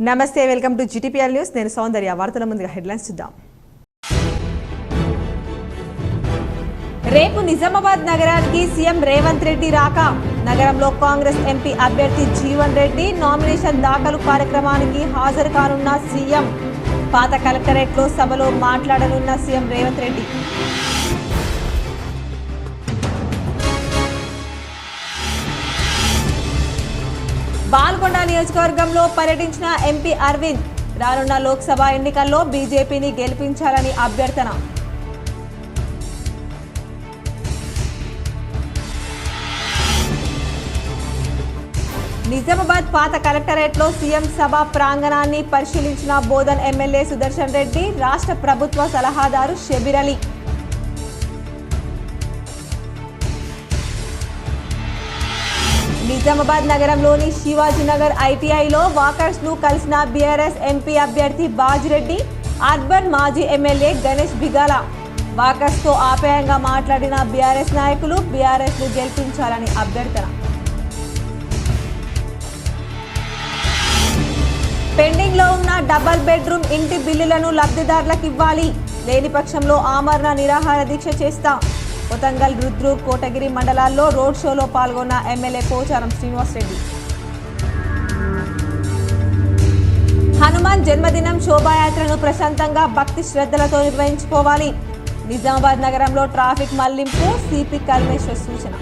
నమస్తే, welcome to GTPL news. నేను సౌందర్య. వార్తల ముందుగా హెడ్లైన్స్ చూద్దాం. రేపు నిజామాబాద్ నగరానికి సీఎం రేవంత్ రెడ్డి రాక. నగరంలో కాంగ్రెస్ ఎంపీ అభ్యర్థి జీవన్ రెడ్డి నామినేషన్ దాఖలు కార్యక్రమానికి హాజరు కానున్న సీఎం. పాత కలెక్టరేట్లో సభలో మాట్లాడనున్న సీఎం రేవంత్ రెడ్డి. బాల్కొండ నియోజకవర్గంలో పర్యటించిన ఎంపీ అరవింద్. రానున్న లోక్సభ ఎన్నికల్లో బీజేపీని గెలిపించాలని అభ్యర్థన. నిజామాబాద్ పాత కలెక్టరేట్లో సీఎం సభ ప్రాంగణాన్ని పరిశీలించిన బోధన్ ఎమ్మెల్యే సుదర్శన్ రెడ్డి, రాష్ట్ర ప్రభుత్వ సలహాదారు షబీర్ అలీ. నిజామాబాద్ నగరంలోని శివాజీనగర్ ఐటీఐలో వాకర్స్ ను కలిసిన బీఆర్ఎస్ ఎంపీ అభ్యర్థి బాజిరెడ్డి, అర్బన్ మాజీ ఎమ్మెల్యే గణేష్ బిగాల. వాకర్స్ తో ఆప్యాయంగా మాట్లాడిన బీఆర్ఎస్ నాయకులు బీఆర్ఎస్ ను గెలిపించాలని అభ్యర్థన. పెండింగ్ లో ఉన్న డబుల్ బెడ్రూమ్ ఇంటి బిల్లులను లబ్ధిదారులకు ఇవ్వాలి. లేని పక్షంలో ఆమరణ నిరాహార దీక్ష చేస్తా. కొతంగల్, రుద్రూర్, కోటగిరి మండలాల్లో రోడ్ షోలో పాల్గొన్న ఎమ్మెల్యే పోచారం శ్రీనివాసరెడ్డి. హనుమాన్ జన్మదినం శోభాయాత్రను ప్రశాంతంగా భక్తి శ్రద్ధలతో నిర్వహించుకోవాలి. నిజామాబాద్ నగరంలో ట్రాఫిక్ మళ్లింపు, సిపి కల్మేశ్వర్ సూచన.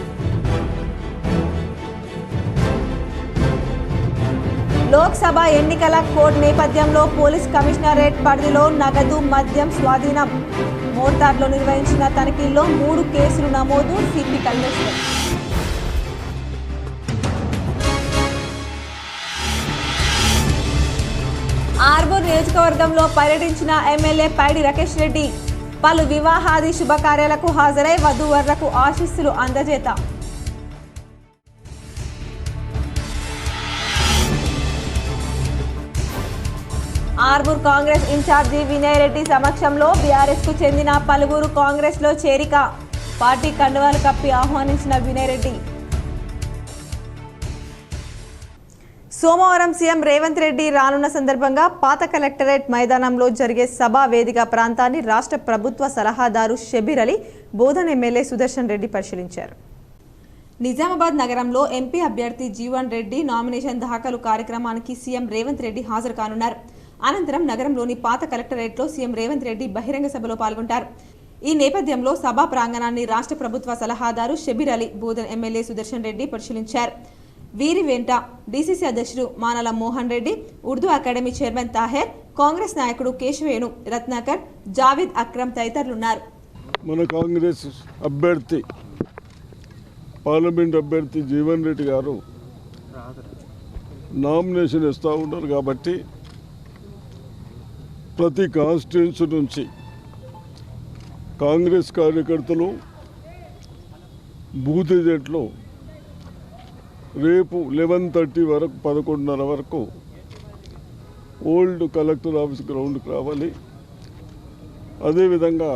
లోక్సభ ఎన్నికల కోడ్ నేపథ్యంలో పోలీస్ కమిషనరేట్ పరిధిలో నగదు, మద్యం స్వాధీనం. మోర్తాడ్లో నిర్వహించిన తనిఖీల్లో 3 కేసులు నమోదు, సిపి కల్మేశ్వర్. ఆర్మూర్ నియోజకవర్గంలో పర్యటించిన ఎమ్మెల్యే పైడి రాకేష్ రెడ్డి. పలు వివాహాది శుభకార్యాలకు హాజరై వధూవరులకు ఆశీస్సులు అందజేత. ఆర్మూర్ కాంగ్రెస్ ఇన్ఛార్జి వినయ్ రెడ్డి సమక్షంలో బీఆర్ఎస్ కు చెందిన పలువురు కాంగ్రెస్ లో చేరిక. పార్టీ కండువాలు కప్పి ఆహ్వానించిన వినయ్ రెడ్డి. సోమవారం సీఎం రేవంత్ రెడ్డి రానున్న సందర్భంగా పాత కలెక్టరేట్ మైదానంలో జరిగే సభా వేదిక ప్రాంతాన్ని రాష్ట్ర ప్రభుత్వ సలహాదారు షబీర్ అలీ, బోధన్ ఎమ్మెల్యే సుదర్శన్ రెడ్డి పరిశీలించారు. నిజామాబాద్ నగరంలో ఎంపీ అభ్యర్థి జీవన్ రెడ్డి నామినేషన్ దాఖలు కార్యక్రమానికి సీఎం రేవంత్ రెడ్డి హాజరు కానున్నారు. అనంతరం నగరంలోని పాత కలెక్టరేట్లో సీఎం రేవంత్ రెడ్డి బహిరంగ సభలో పాల్గొంటారు. ఈ నేపథ్యంలో సభా ప్రాంగణాన్ని రాష్ట్ర ప్రభుత్వ సలహాదారు షబీర్ అలీ, బోధన్ ఎమ్మెల్యే సుదర్శన్ రెడ్డి పరిశీలించారు. వీరి వెంట డీసీసీ అధ్యక్షుడు మానల మోహన్ రెడ్డి, ఉర్దూ అకాడమీ చైర్మన్ తాహెర్, కాంగ్రెస్ నాయకుడు కేశవేణు, రత్నాకర్, జావేద్ అక్రమ్ తదితరులున్నారు. మన కాంగ్రెస్ అభ్యర్థి, పార్లమెంట్ అభ్యర్థి జీవన్ రెడ్డి గారు నామినేషన్ ఇస్తూ ఉన్నారు కాబట్టి ప్రతి కాన్స్టిట్యున్సీ నుంచి కాంగ్రెస్ కార్యకర్తలు, బూత్ ఏజెంట్లు రేపు 11:30 వరకు 11:30 వరకు ఓల్డ్ కలెక్టర్ ఆఫీస్ గ్రౌండ్కి రావాలి. అదేవిధంగా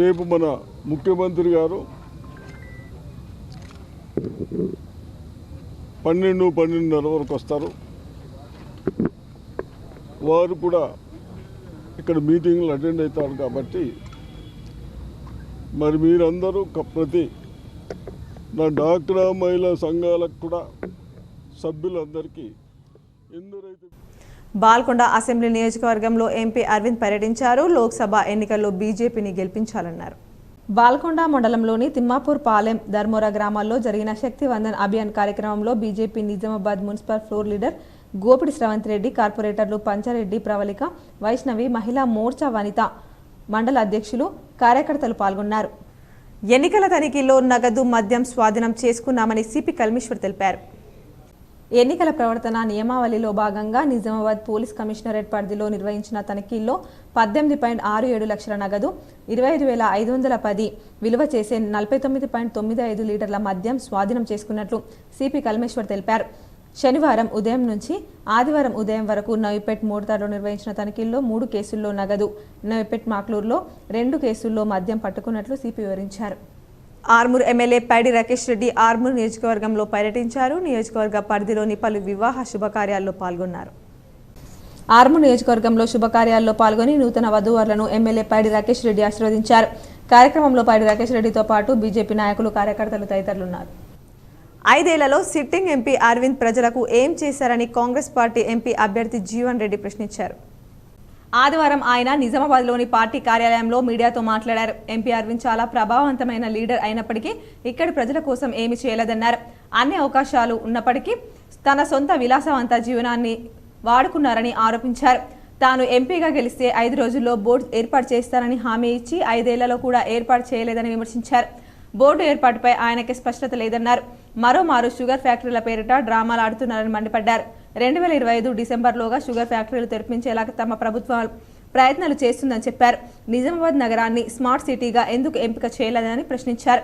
రేపు మన ముఖ్యమంత్రి గారు 12:30 వరకు వస్తారు. వారు కూడా ఇక్కడ మీటింగ్లు అటెండ్ అవుతారు కాబట్టి మరి మీరందరూ ప్రతి నా డాక్టర్ మహిళా సంఘాలకు కూడా సభ్యులందరికీ ఎందరైతే. బాల్కొండ అసెంబ్లీ నియోజకవర్గంలో ఎంపీ అరవింద్ పర్యటించారు. లోక్సభ ఎన్నికల్లో బీజేపీని గెలిపించాలన్నారు. బాల్కొండ మండలంలోని తిమ్మాపూర్ పాలెం, ధర్మోరా గ్రామాల్లో జరిగిన శక్తి వందన్ అభియాన్ కార్యక్రమంలో BJP Nizamabad municipal floor leader Gopidi Sravanth Reddy, కార్పొరేటర్లు పంచారెడ్డి, ప్రవళిక, వైష్ణవి, మహిళా మోర్చా వనిత మండల అధ్యక్షులు, కార్యకర్తలు పాల్గొన్నారు. ఎన్నికల తనిఖీల్లో నగదు, మద్యం స్వాధీనం చేసుకున్నామని సిపి కల్మేశ్వర్ తెలిపారు. ఎన్నికల ప్రవర్తన నియమావళిలో భాగంగా నిజామాబాద్ పోలీస్ కమిషనరేట్ పరిధిలో నిర్వహించిన తనిఖీల్లో 18.67 లక్షల నగదు, 25,510 విలువ చేసే 49.95 లీటర్ల మద్యం స్వాధీనం చేసుకున్నట్లు సిపి కల్మేశ్వర్ తెలిపారు. శనివారం ఉదయం నుంచి ఆదివారం ఉదయం వరకు నవిపేట్ మోర్తాడ్లో నిర్వహించిన తనిఖీల్లో 3 కేసుల్లో నగదు, నవిపేట్ మాక్లూరులో 2 కేసుల్లో మద్యం పట్టుకున్నట్లు సిపి వివరించారు. ఆర్మూర్ ఎమ్మెల్యే పైడి రాకేష్ రెడ్డి ఆర్మూర్ నియోజకవర్గంలో పర్యటించారు. నియోజకవర్గ పరిధిలోని పలు వివాహ శుభకార్యాల్లో పాల్గొన్నారు. ఆర్మూర్ నియోజకవర్గంలో శుభకార్యాల్లో పాల్గొని నూతన వధూవరులను ఎమ్మెల్యే పైడి రాకేష్ రెడ్డి ఆశీర్వదించారు. కార్యక్రమంలో పైడి రాకేష్ రెడ్డితో పాటు బీజేపీ నాయకులు, కార్యకర్తలు తదితరులున్నారు. 5 ఏళ్లలో సిట్టింగ్ ఎంపీ అరవింద్ ప్రజలకు ఏం చేశారని కాంగ్రెస్ పార్టీ ఎంపీ అభ్యర్థి జీవన్ రెడ్డి ప్రశ్నించారు. ఆదివారం ఆయన నిజామాబాద్లోని పార్టీ కార్యాలయంలో మీడియాతో మాట్లాడారు. ఎంపీ అరవింద్ చాలా ప్రభావవంతమైన లీడర్ అయినప్పటికీ ఇక్కడి ప్రజల కోసం ఏమీ చేయలేదన్నారు. అన్ని అవకాశాలు ఉన్నప్పటికీ తన సొంత విలాసవంత జీవనాన్ని వాడుకున్నారని ఆరోపించారు. తాను ఎంపీగా గెలిస్తే 5 రోజుల్లో బోర్డు ఏర్పాటు చేస్తానని హామీ ఇచ్చి 5 ఏళ్లలో కూడా ఏర్పాటు చేయలేదని విమర్శించారు. బోర్డు ఏర్పాటుపై ఆయనకి స్పష్టత లేదన్నారు. మరోమారు షుగర్ ఫ్యాక్టరీల పేరిట డ్రామాలు ఆడుతున్నారని మండిపడ్డారు. 2025 డిసెంబర్లోగా షుగర్ ఫ్యాక్టరీలు తెరిపించేలా తమ ప్రభుత్వం ప్రయత్నాలు చేస్తుందని చెప్పారు. నిజామాబాద్ నగరాన్ని స్మార్ట్ సిటీగా ఎందుకు ఎంపిక చేయలేదని ప్రశ్నించారు.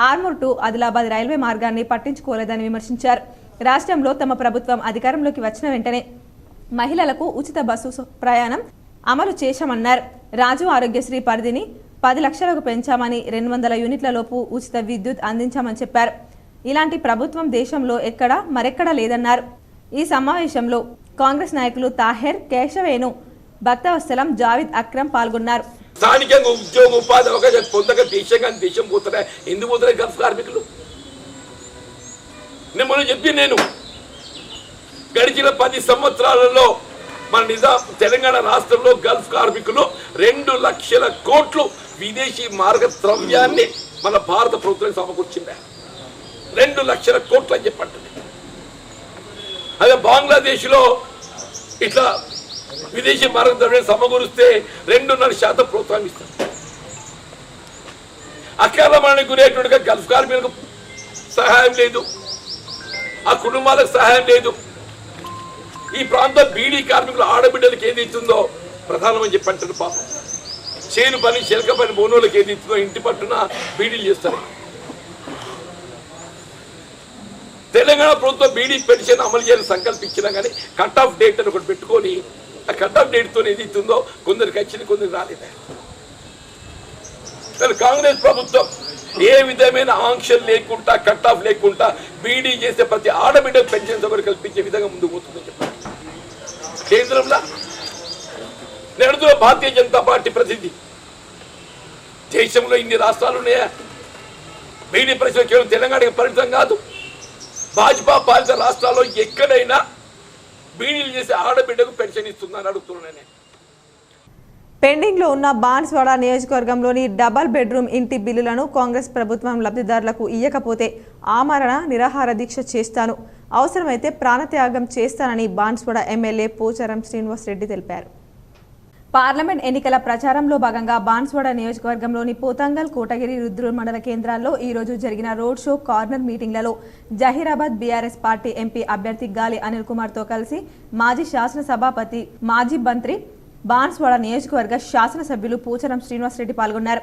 ఆర్మూర్ టు ఆదిలాబాద్ రైల్వే మార్గాన్ని పట్టించుకోలేదని విమర్శించారు. రాష్ట్రంలో తమ ప్రభుత్వం అధికారంలోకి వచ్చిన వెంటనే మహిళలకు ఉచిత బస్సు ప్రయాణం అమలు చేశామన్నారు. రాజు ఆరోగ్యశ్రీ పరిధిని 10 లక్షలకు పెంచామని 200 యూనిట్ల లోపు ఉచిత విద్యుత్ అందించామని చెప్పారు. ఇలాంటి ప్రభుత్వం దేశంలో మరెక్కడా లేదన్నారు. ఈ సమావేశంలో కాంగ్రెస్ నాయకులు తాహెర్, కేశవేణు, భక్తవత్సలం, జావిద్ అక్రమ్ పాల్గొన్నారు. స్థానికంగా ఉద్యోగ ఉపాధి అవకాశం పొందక దేశం పోతున్నాయి. ఎందుకు పోతున్నాయి గల్ఫ్ కార్మికులు? నేను గడిచిన 10 సంవత్సరాలలో మన తెలంగాణ రాష్ట్రంలో గల్ఫ్ కార్మికులు 2 లక్షల కోట్లు విదేశీ మార్గ ద్రవ్యాన్ని మన భారత ప్రభుత్వం సమకూర్చింది. 2 లక్షల కోట్లు అని చెప్పండి. అదే బంగ్లాదేశ్లో ఇట్లా విదేశీ మార్గ ద్రవ్యాన్ని సమకూరిస్తే 2.5% ప్రోత్సాహం ఇస్తారు. అకాల మరణానికి గురైనట్టుగా గల్ఫ్ కార్మికులకు సహాయం లేదు, ఆ కుటుంబాలకు సహాయం లేదు. ఈ ప్రాంతం బీడీ కార్మికులు ఆడబిడ్డలకు ఏది ఇస్తుందో ప్రధానమని చెప్పంటారు. పాపం చేను పని, చిలక పని బోనోళ్ళకి ఏది ఇస్తుందో ఇంటి పట్టున బీడీలు చేస్తారు. తెలంగాణ ప్రభుత్వం బీడీ పెన్షన్ అమలు చేయాలని సంకల్పించినా కానీ కట్ ఆఫ్ డేట్ అని ఒకటి పెట్టుకొని ఆ కట్ ఆఫ్ డేట్తో ఏది ఇస్తుందో కొందరికి వచ్చింది, కొందరికి రాలేదు. కానీ కాంగ్రెస్ ప్రభుత్వం ఏ విధమైన ఆంక్షలు లేకుండా, కట్ ఆఫ్ లేకుండా బీడీ చేసే ప్రతి ఆడబిడ్డకు పెన్షన్ సౌకర్యం కల్పించే విధంగా ముందుకు పోతుందని చెప్పారు. కేంద్రంలో నెడుతున్న భారతీయ జనతా పార్టీ ప్రతినిధి, దేశంలో ఇన్ని రాష్ట్రాలు ఉన్నాయా? బీడీ పరిశ్రమ కేవలం తెలంగాణకి పరిమితం కాదు. భాజపా పాలిత రాష్ట్రాల్లో ఎక్కడైనా బీడీలు చేసే ఆడబిడ్డకు పెన్షన్ ఇస్తుందని అడుగుతున్నాను. పెండింగ్ లో ఉన్న బాన్స్వాడ నియోజకవర్గంలోని డబల్ బెడ్రూమ్ ఇంటి బిల్లులను కాంగ్రెస్ ప్రభుత్వం లబ్ధిదారులకు ఇయ్యకపోతే ఆమరణ నిరాహార దీక్ష చేస్తాను, అవసరమైతే ప్రాణత్యాగం చేస్తానని బాన్స్వాడ ఎమ్మెల్యే పోచారం శ్రీనివాస్ రెడ్డి తెలిపారు. పార్లమెంట్ ఎన్నికల ప్రచారంలో భాగంగా బాన్స్వాడ నియోజకవర్గంలోని పోతంగల్, కోటగిరి, రుద్రూర్ మండల కేంద్రాల్లో ఈ రోజు జరిగిన రోడ్ షో, కార్నర్ మీటింగ్లలో జహీరాబాద్ బీఆర్ఎస్ పార్టీ ఎంపీ అభ్యర్థి గాలి అనిల్ కుమార్ తో కలిసి మాజీ శాసనసభాపతి, మాజీ మంత్రి, బాన్స్వాడ నియోజకవర్గ శాసనసభ్యులు పోచారం శ్రీనివాస్ రెడ్డి పాల్గొన్నారు.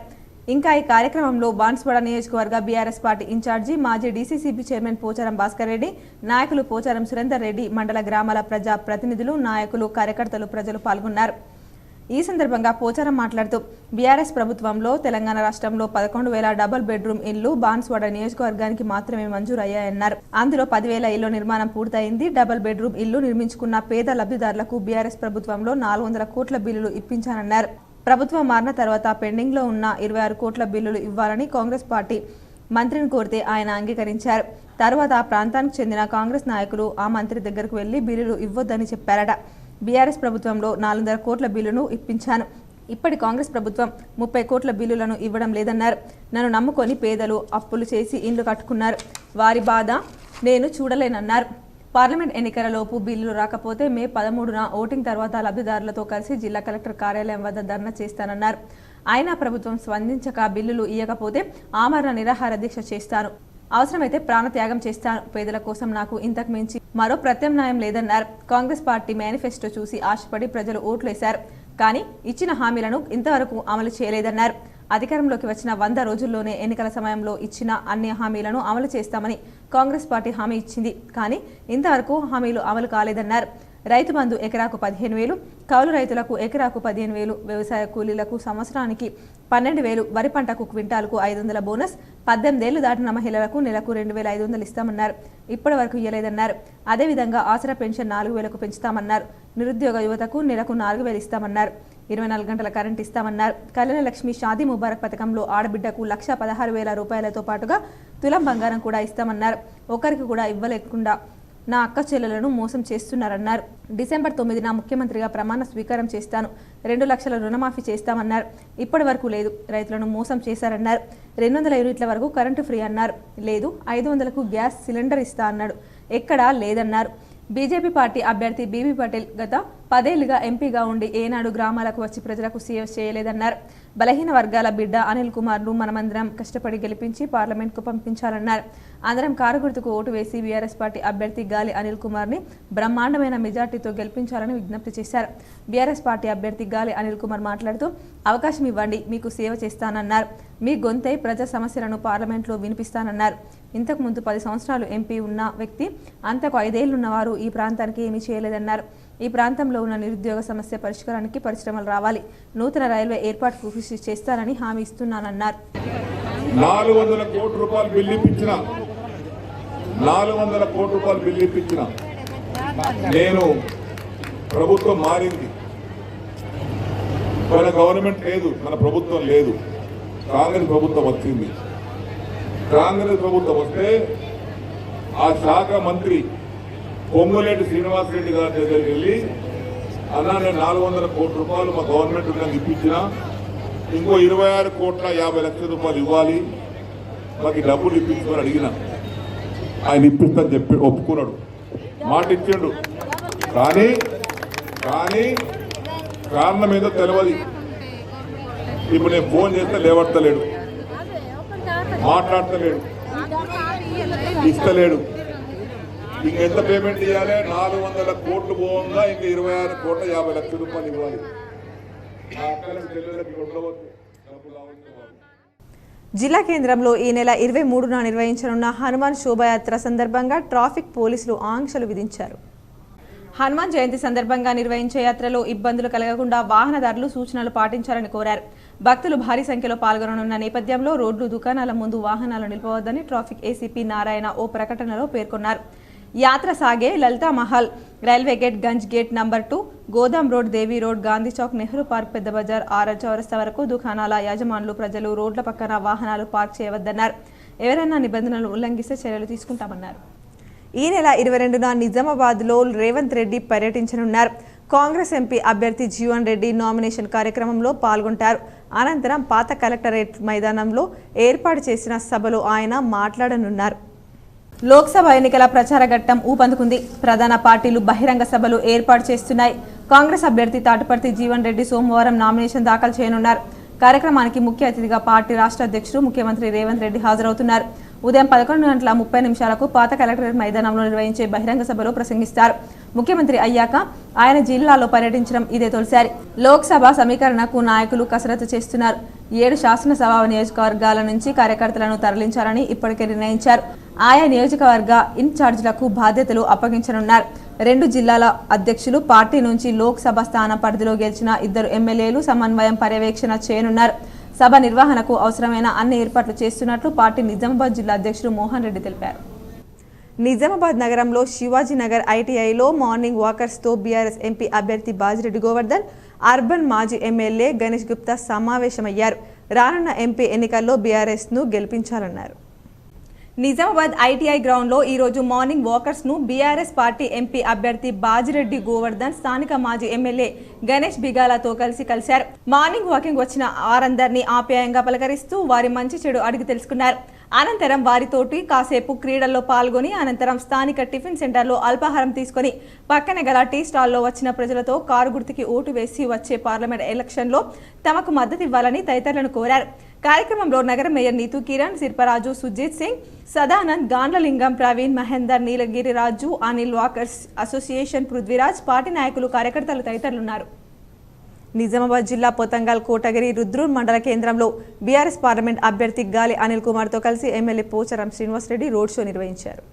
ఇంకా ఈ కార్యక్రమంలో బాన్స్వాడ నియోజకవర్గ బీఆర్ఎస్ పార్టీ ఇన్ఛార్జి, మాజీ డీసీసీబీ చైర్మన్ పోచారం భాస్కర్ రెడ్డి, నాయకులు పోచారం సురేందర్ రెడ్డి, మండల గ్రామాల ప్రజా ప్రతినిధులు, నాయకులు, కార్యకర్తలు, ప్రజలు పాల్గొన్నారు. ఈ సందర్భంగా పోచారం మాట్లాడుతూ బీఆర్ఎస్ ప్రభుత్వంలో తెలంగాణ రాష్ట్రంలో 11,000 డబుల్ బెడ్రూమ్ ఇళ్లు బాన్స్వాడ నియోజకవర్గానికి మాత్రమే మంజూరు అయ్యాయన్నారు. అందులో 10,000 ఇళ్ల నిర్మాణం పూర్తయింది. డబుల్ బెడ్రూమ్ ఇల్లు నిర్మించుకున్న పేద లబ్ధిదారులకు బీఆర్ఎస్ ప్రభుత్వంలో 400 కోట్ల బిల్లులు ఇప్పించానన్నారు. ప్రభుత్వం మారిన తర్వాత పెండింగ్ లో ఉన్న 26 కోట్ల బిల్లులు ఇవ్వాలని కాంగ్రెస్ పార్టీ మంత్రిని కోరితే ఆయన అంగీకరించారు. తర్వాత ఆ ప్రాంతానికి చెందిన కాంగ్రెస్ నాయకులు ఆ మంత్రి దగ్గరకు వెళ్లి బిల్లులు ఇవ్వొద్దని చెప్పారట. బీఆర్ఎస్ ప్రభుత్వంలో 400 కోట్ల బిల్లును ఇప్పించాను. ఇప్పటి కాంగ్రెస్ ప్రభుత్వం 30 కోట్ల బిల్లులను ఇవ్వడం లేదన్నారు. నన్ను నమ్ముకొని పేదలు అప్పులు చేసి ఇండ్లు కట్టుకున్నారు. వారి బాధ నేను చూడలేనన్నారు. పార్లమెంట్ ఎన్నికలలోపు బిల్లులు రాకపోతే మే 13న ఓటింగ్ తర్వాత లబ్ధిదారులతో కలిసి జిల్లా కలెక్టర్ కార్యాలయం వద్ద ధర్నా చేస్తానన్నారు. అయినా ప్రభుత్వం స్పందించక బిల్లులు ఇవ్వకపోతే ఆమరణ నిరాహార దీక్ష చేస్తాను, అవసరమైతే ప్రాణత్యాగం చేస్తాను. పేదల కోసం నాకు ఇంతకు మించి మరో ప్రత్యామ్నాయం లేదన్నారు. కాంగ్రెస్ పార్టీ మేనిఫెస్టో చూసి ఆశపడి ప్రజలు ఓట్లేశారు. కానీ ఇచ్చిన హామీలను ఇంతవరకు అమలు చేయలేదన్నారు. అధికారంలోకి వచ్చిన 100 రోజుల్లోనే ఎన్నికల సమయంలో ఇచ్చిన అన్ని హామీలను అమలు చేస్తామని కాంగ్రెస్ పార్టీ హామీ ఇచ్చింది. కానీ ఇంతవరకు హామీలు అమలు కాలేదన్నారు. రైతు బంధు ఎకరాకు 15,000, కౌలు రైతులకు ఎకరాకు 15,000, వ్యవసాయ కూలీలకు సంవత్సరానికి 12,000, వరి పంటకు క్వింటాలకు 500 బోనస్, 18 ఏళ్లు దాటిన మహిళలకు నెలకు 2,500 ఇస్తామన్నారు. ఇప్పటి వరకు ఇవ్వలేదన్నారు. అదేవిధంగా ఆసరా పెన్షన్ 4,000కు పెంచుతామన్నారు. నిరుద్యోగ యువతకు నెలకు 4,000 ఇస్తామన్నారు. 24 గంటల కరెంట్ ఇస్తామన్నారు. కళ్యాణ లక్ష్మి షాదీ ముబారక్ పథకంలో ఆడబిడ్డకు 1,16,000 రూపాయలతో పాటుగా తులం బంగారం కూడా ఇస్తామన్నారు. ఒకరికి కూడా ఇవ్వలేకుండా నా అక్క చెల్లెలను మోసం చేస్తున్నారన్నారు. డిసెంబర్ 9న ముఖ్యమంత్రిగా ప్రమాణ స్వీకారం చేస్తాను. 2 లక్షల రుణమాఫీ చేస్తామన్నారు. ఇప్పటి వరకు లేదు. రైతులను మోసం చేశారన్నారు. 200 యూనిట్ల వరకు కరెంటు ఫ్రీ అన్నారు. లేదు. 500కు గ్యాస్ సిలిండర్ ఇస్తా అన్నాడు. ఎక్కడా లేదన్నారు. బీజేపీ పార్టీ అభ్యర్థి బీబీ పటేల్ గత 10 ఏళ్లుగా ఎంపీగా ఉండి ఏనాడు గ్రామాలకు వచ్చి ప్రజలకు సేవ చేయలేదన్నారు. బలహీన వర్గాల బిడ్డ అనిల్ కుమార్ను మనమందరం కష్టపడి గెలిపించి పార్లమెంట్కు పంపించాలన్నారు. అందరం కారు గుర్తుకు ఓటు వేసి బీఆర్ఎస్ పార్టీ అభ్యర్థి గాలి అనిల్ కుమార్ని బ్రహ్మాండమైన మెజార్టీతో గెలిపించాలని విజ్ఞప్తి చేశారు. బీఆర్ఎస్ పార్టీ అభ్యర్థి గాలి అనిల్ కుమార్ మాట్లాడుతూ అవకాశం ఇవ్వండి, మీకు సేవ చేస్తానన్నారు. మీ గొంతై ప్రజా సమస్యలను పార్లమెంట్లో వినిపిస్తానన్నారు. ఇంతకు ముందు 10 సంవత్సరాలు ఎంపీ ఉన్న వ్యక్తి అంతకు 5 ఏళ్లున్నవారు ఈ ప్రాంతానికి ఏమీ చేయలేదన్నారు. ఈ ప్రాంతంలో ఉన్న నిరుద్యోగ సమస్య పరిష్కారానికి పరిశ్రమలు రావాలి, నూతన రైల్వే ఏర్పాటుకు కృషి చేస్తానని హామీ ఇస్తున్నానన్నారు. 400 కోట్ల రూపాయలు బిల్లు ఇప్పించిన 400 కోట్ల రూపాయలు బిల్లు ఇప్పించిన నేను ప్రభుత్వం మారింది. మన గవర్నమెంట్ లేదు, మన ప్రభుత్వం లేదు, కాంగ్రెస్ ప్రభుత్వం వచ్చింది. కాంగ్రెస్ ప్రభుత్వం వస్తే ఆ శాఖ మంత్రి పొంగులేటి శ్రీనివాసరెడ్డి గారి దగ్గరికి వెళ్ళి అన్నా నేను 400 కోట్ల రూపాయలు మా గవర్నమెంట్ నాకు ఇప్పించిన, ఇంకో 26 కోట్ల 50 లక్షల రూపాయలు ఇవ్వాలి, మాకు డబ్బులు ఇప్పించుకొని అడిగిన. ఆయన ఇప్పిస్తాను చెప్పి ఒప్పుకున్నాడు, మాట ఇచ్చిండు. కానీ కారణం ఏదో తెలియదు. ఇప్పుడు నేను ఫోన్ చేస్తే లేవడతలేడు, మాట్లాడతలేడు, ఇస్తలేడు. ఇంకెంత పేమెంట్ ఇవ్వాలి? 400 కోట్లు పోగా ఇంకా 26 కోట్ల 50 లక్షల రూపాయలు ఇవ్వాలి. జిల్లా కేంద్రంలో ఈ నెల 23న నిర్వహించనున్న హనుమాన్ శోభాయాత్ర సందర్భంగా ట్రాఫిక్ పోలీసులు ఆంక్షలు విధించారు. హనుమాన్ జయంతి సందర్భంగా నిర్వహించే యాత్రలో ఇబ్బందులు కలగకుండా వాహనదారులు సూచనలు పాటించాలని కోరారు. భక్తులు భారీ సంఖ్యలో పాల్గొననున్న నేపథ్యంలో రోడ్లు, దుకాణాల ముందు వాహనాలు నిలిపవద్దని ట్రాఫిక్ ఏసీపీ నారాయణ ఓ ప్రకటనలో పేర్కొన్నారు. యాత్ర సాగే Lalitha Mahal, railway gate, Ganj gate number 2, గోదాం road, Devi road, Gandhi Chowk, Nehru park, పెద్ద బజార్, ఆర్ఆర్ చౌరస్తా వరకు దుకాణాల యాజమానులు ప్రజలు రోడ్ల పక్కన వాహనాలు పార్క్ చేయవద్దన్నారు. ఎవరైనా నిబంధనలు ఉల్లంఘిస్తే చర్యలు తీసుకుంటామన్నారు. ఈ నెల 22న నిజామాబాద్లో రేవంత్ రెడ్డి పర్యటించనున్నారు. కాంగ్రెస్ ఎంపీ అభ్యర్థి జీవన్ రెడ్డి నామినేషన్ కార్యక్రమంలో పాల్గొంటారు. అనంతరం పాత కలెక్టరేట్ మైదానంలో ఏర్పాటు చేసిన సభలో ఆయన మాట్లాడనున్నారు. లోక్సభ ఎన్నికల ప్రచార ఘట్టం ఊపందుకుంది. ప్రధాన పార్టీలు బహిరంగ సభలు ఏర్పాటు చేస్తున్నాయి. కాంగ్రెస్ అభ్యర్థి తాటిపర్తి జీవన్ రెడ్డి సోమవారం నామినేషన్ దాఖలు చేయనున్నారు. కార్యక్రమానికి ముఖ్య అతిథిగా పార్టీ రాష్ట్ర అధ్యక్షుడు ముఖ్యమంత్రి రేవంత్ రెడ్డి హాజరవుతున్నారు. ఉదయం 11:30 పాత కలెక్టరేట్ మైదానంలో నిర్వహించే బహిరంగ సభలో ప్రసంగిస్తారు. ముఖ్యమంత్రి అయ్యాక ఆయన జిల్లాలో పర్యటించడం ఇదే తొలిసారి. లోక్సభ సమీకరణకు నాయకులు కసరత్తు చేస్తున్నారు. 7 శాసనసభ నియోజకవర్గాల నుంచి కార్యకర్తలను తరలించాలని ఇప్పటికే నిర్ణయించారు. ఆయా నియోజకవర్గ ఇన్ఛార్జీలకు బాధ్యతలు అప్పగించనున్నారు. 2 జిల్లాల అధ్యక్షులు, పార్టీ నుంచి లోక్సభ స్థానం పరిధిలో గెలిచిన 2 ఎమ్మెల్యేలు సమన్వయం పర్యవేక్షణ చేయనున్నారు. సభ నిర్వహణకు అవసరమైన అన్ని ఏర్పాట్లు చేస్తున్నట్లు పార్టీ నిజామాబాద్ జిల్లా అధ్యక్షుడు మోహన్ రెడ్డి తెలిపారు. నిజామాబాద్ నగరంలో శివాజీనగర్ ఐటీఐలో మార్నింగ్ వాకర్స్తో బీఆర్ఎస్ ఎంపీ అభ్యర్థి బాజిరెడ్డి గోవర్ధన్, అర్బన్ మాజీ ఎమ్మెల్యే గణేష్ గుప్తా సమావేశమయ్యారు. రానున్న ఎంపీ ఎన్నికల్లో బీఆర్ఎస్ను గెలిపించాలన్నారు. నిజామాబాద్ ఐటీఐ గ్రౌండ్లో ఈరోజు మార్నింగ్ వాకర్స్ను బీఆర్ఎస్ పార్టీ ఎంపీ అభ్యర్థి బాజిరెడ్డి గోవర్ధన్ స్థానిక మాజీ ఎమ్మెల్యే గణేష్ బిగాలతో కలిశారు. మార్నింగ్ వాకింగ్ వచ్చిన వారందరినీ ఆప్యాయంగా పలకరిస్తూ వారి మంచి చెడు అడిగి తెలుసుకున్నారు. అనంతరం వారితోటి కాసేపు క్రీడల్లో పాల్గొని అనంతరం స్థానిక టిఫిన్ సెంటర్లో అల్పాహారం తీసుకుని పక్కన గల టీ స్టాల్లో వచ్చిన ప్రజలతో కారు గుర్తుకి ఓటు వేసి వచ్చే పార్లమెంట్ ఎలక్షన్లో తమకు మద్దతు ఇవ్వాలని తదితరులను కోరారు. కార్యక్రమంలో నగర mayor Neetu Kiran, Shilparaju, Sujith Singh, Sadanand, Gandlalingam, Praveen, Mahender, Neelagiri Raju, Anil walkers association Prithviraj, party నాయకులు, కార్యకర్తలు తదితరులున్నారు. నిజామాబాద్ జిల్లా పోతంగల్ కోటగిరి రుద్రూర్ మండల కేంద్రంలో బీఆర్ఎస్ పార్లమెంట్ అభ్యర్థి గాలి అనిల్ కుమార్తో కలిసి MLA Pocharam Srinivasa Reddy road show నిర్వహించారు.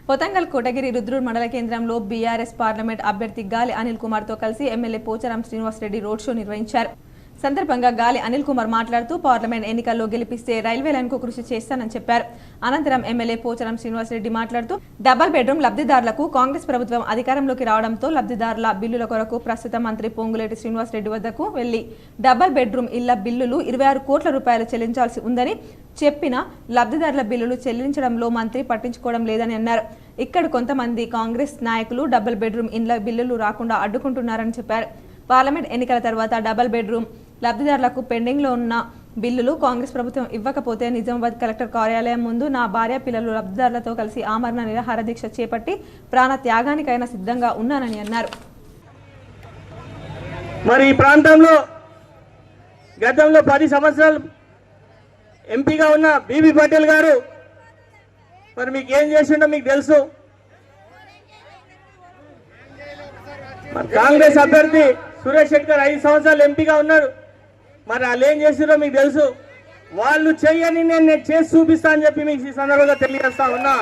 పోతంగల్ కోటగిరి రుద్రూర్ మండల కేంద్రంలో బీఆర్ఎస్ పార్లమెంట్ అభ్యర్థి గాలి అనిల్ కుమార్తో కలిసి MLA Pocharam Srinivasa Reddy road show నిర్వహించారు. సందర్భంగా గాలి అనిల్ కుమార్ మాట్లాడుతూ పార్లమెంట్ ఎన్నికల్లో గెలిపిస్తే రైల్వే లైన్కు కృషి చేస్తానని చెప్పారు. అనంతరం ఎమ్మెల్యే పోచారం శ్రీనివాసరెడ్డి మాట్లాడుతూ డబుల్ బెడ్రూమ్ లబ్ధిదారులకు కాంగ్రెస్ ప్రభుత్వం అధికారంలోకి రావడంతో లబ్ధిదారుల బిల్లుల కొరకు ప్రస్తుత మంత్రి పొంగులేటి శ్రీనివాసరెడ్డి వద్దకు వెళ్లి డబుల్ బెడ్రూమ్ ఇళ్ల బిల్లులు 26 కోట్ల రూపాయలు చెల్లించాల్సి ఉందని చెప్పిన లబ్ధిదారుల బిల్లులు చెల్లించడంలో మంత్రి పట్టించుకోవడం లేదని అన్నారు. ఇక్కడ కొంతమంది కాంగ్రెస్ నాయకులు డబుల్ బెడ్రూమ్ ఇళ్ల బిల్లులు రాకుండా అడ్డుకుంటున్నారని చెప్పారు. పార్లమెంట్ ఎన్నికల తర్వాత డబుల్ బెడ్రూమ్ లబ్ధిదారులకు పెండింగ్లో ఉన్న బిల్లులు కాంగ్రెస్ ప్రభుత్వం ఇవ్వకపోతే నిజామాబాద్ కలెక్టర్ కార్యాలయం ముందు నా భార్య పిల్లలు లబ్ధిదారులతో కలిసి ఆమరణ నిరాహార దీక్ష చేపట్టి ప్రాణ త్యాగానికైనా సిద్ధంగా ఉన్నానని అన్నారు. మరి ఈ ప్రాంతంలో గతంలో 10 సంవత్సరాలు ఎంపీగా ఉన్న బీబీ పటేల్ గారు మరి మీకు ఏం చేసిండో మీకు తెలుసు. కాంగ్రెస్ అభ్యర్థి సురేష్ శెట్కర్ 5 సంవత్సరాలు ఎంపీగా ఉన్నారు. మరి వాళ్ళు ఏం చేసిరో మీకు తెలుసు. వాళ్ళు చెయ్యని నేను చేసి చూపిస్తా అని చెప్పి మీకు ఈ సందర్భంగా తెలియజేస్తా ఉన్నా.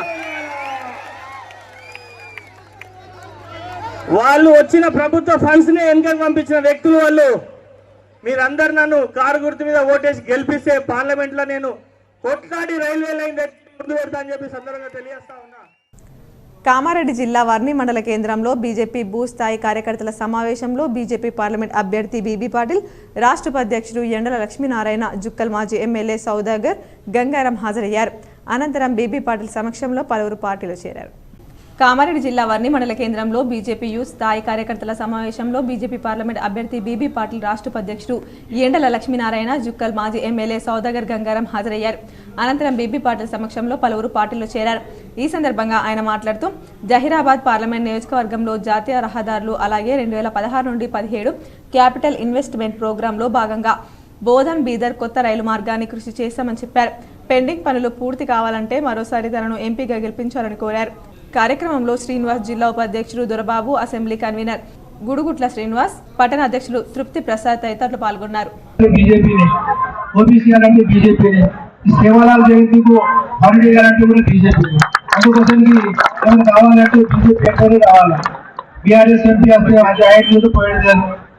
వాళ్ళు వచ్చిన ప్రభుత్వ ఫండ్స్ ని వెనకకు పంపించిన వ్యక్తులు వాళ్ళు. మీరందరు నన్ను కారు గుర్తు మీద ఓటేసి గెలిపిస్తే పార్లమెంట్ లో నేను కొట్లాడి రైల్వే లైన్ ముందు పెడతా అని చెప్పి సందర్భంగా తెలియజేస్తా ఉన్నా. కామారెడ్డి జిల్లా వర్ని మండల కేంద్రంలో బీజేపీ భూస్థాయి కార్యకర్తల సమావేశంలో బీజేపీ పార్లమెంట్ అభ్యర్థి బీబీ పాటిల్, రాష్ట్ర ఉపాధ్యక్షుడు ఎండల లక్ష్మీనారాయణ, జుక్కల్ మాజీ ఎమ్మెల్యే సౌదాగర్ గంగారం హాజరయ్యారు. అనంతరం బీబీ పాటిల్ సమక్షంలో పలువురు పార్టీలు చేరారు. కామారెడ్డి జిల్లా వర్ని మండల కేంద్రంలో బీజేపీ యూత్ స్థాయి కార్యకర్తల సమావేశంలో బీజేపీ పార్లమెంట్ అభ్యర్థి బీబీ పాటిల్, రాష్ట్ర ఉపాధ్యక్షుడు ఎండల లక్ష్మీనారాయణ, జుక్కల్ మాజీ ఎమ్మెల్యే సౌదాగర్ గంగారం హాజరయ్యారు. అనంతరం బీబీ పాటిల్ సమక్షంలో పలువురు పార్టీలు చేరారు. ఈ సందర్భంగా ఆయన మాట్లాడుతూ జహీరాబాద్ పార్లమెంట్ నియోజకవర్గంలో జాతీయ రహదారులు అలాగే 2016 నుండి 17 క్యాపిటల్ ఇన్వెస్ట్మెంట్ ప్రోగ్రాంలో భాగంగా బోధన్ బీదర్ కొత్త రైలు మార్గాన్ని కృషి చేశామని చెప్పారు. పెండింగ్ పనులు పూర్తి కావాలంటే మరోసారి తనను ఎంపీగా గెలిపించాలని కోరారు. కార్యక్రమంలో శ్రీనివాస్, జిల్లా ఉపాధ్యక్షుడు దొరబాబు, అసెంబ్లీ కన్వీనర్ గుడుగుట్ల శ్రీనివాస్, పట్టణ అధ్యక్షులు తృప్తి ప్రసాద్ తదితరులు పాల్గొన్నారు.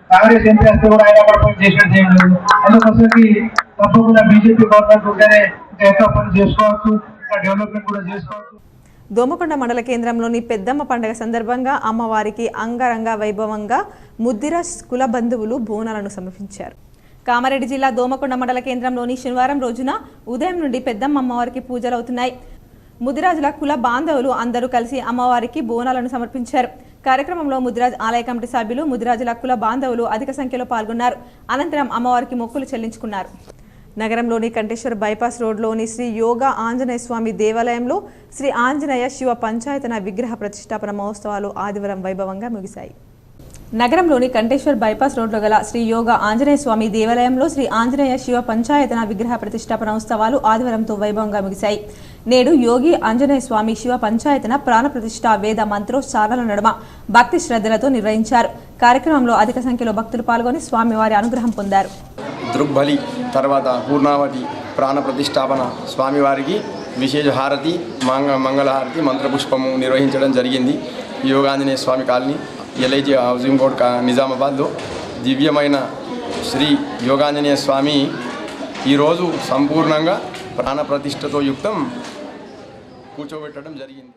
కాంగ్రెస్ ఎంపీ వస్తే కూడా ఆయన పని చేసినట్టు ఏం లేదు. అందుకోసంకి తప్పకుండా బీజేపీ గవర్నమెంట్ ఉంటేనే ఇంకా ఎక్కువ పని చేసుకోవచ్చు, ఇంకా డెవలప్మెంట్ కూడా చేసుకోవచ్చు. దోమకొండ మండల కేంద్రంలోని పెద్దమ్మ పండుగ సందర్భంగా అమ్మవారికి అంగరంగ వైభవంగా ముద్దిరాజ్ కుల బంధువులు బోనాలను సమర్పించారు. కామారెడ్డి జిల్లా దోమకొండ మండల కేంద్రంలోని శనివారం రోజున ఉదయం నుండి పెద్దమ్మ అమ్మవారికి పూజలు అవుతున్నాయి. ముదిరాజుల కుల బాంధవులు అందరూ కలిసి అమ్మవారికి బోనాలను సమర్పించారు. కార్యక్రమంలో ముదిరాజ్ ఆలయ కమిటీ సభ్యులు, ముదిరాజుల కుల బాంధవులు అధిక సంఖ్యలో పాల్గొన్నారు. అనంతరం అమ్మవారికి మొక్కులు చెల్లించుకున్నారు. నగరంలోని కంటేశ్వర బైపాస్ రోడ్లోని శ్రీ యోగా ఆంజనేయ స్వామి దేవాలయంలో శ్రీ ఆంజనేయ శివ పంచాయతన విగ్రహ ప్రతిష్టాపన మహోత్సవాలు ఆదివారం వైభవంగా ముగిశాయి. నగరంలోని కంటేశ్వర్ బైపాస్ రోడ్లో గల శ్రీ యోగా ఆంజనేయ స్వామి దేవాలయంలో శ్రీ ఆంజనేయ శివ పంచాయతన విగ్రహ ప్రతిష్టాపన ఉత్సవాలు ఆదివారంతో వైభవంగా ముగిశాయి. నేడు యోగి ఆంజనేయ స్వామి శివ పంచాయతన ప్రాణ ప్రతిష్ఠ వేద మంత్రోచ్చారణల నడుమ భక్తి శ్రద్ధలతో నిర్వహించారు. కార్యక్రమంలో అధిక సంఖ్యలో భక్తులు పాల్గొని స్వామివారి అనుగ్రహం పొందారు. దృగ్బలి తర్వాత పూర్ణావతి ప్రాణ ప్రతిష్టాపన స్వామివారికి విశేష హారతి, మంగళహారతి, మంత్రపుష్పము నిర్వహించడం జరిగింది. యోగాంజనేయ స్వామి కాలనీ, ఎల్ఐజీ హౌసింగ్ బోర్డ్ నిజామాబాద్లో దివ్యమైన శ్రీ యోగాంజనేయ స్వామి ఈరోజు సంపూర్ణంగా ప్రాణప్రతిష్ఠతో యుక్తం కూర్చోబెట్టడం జరిగింది.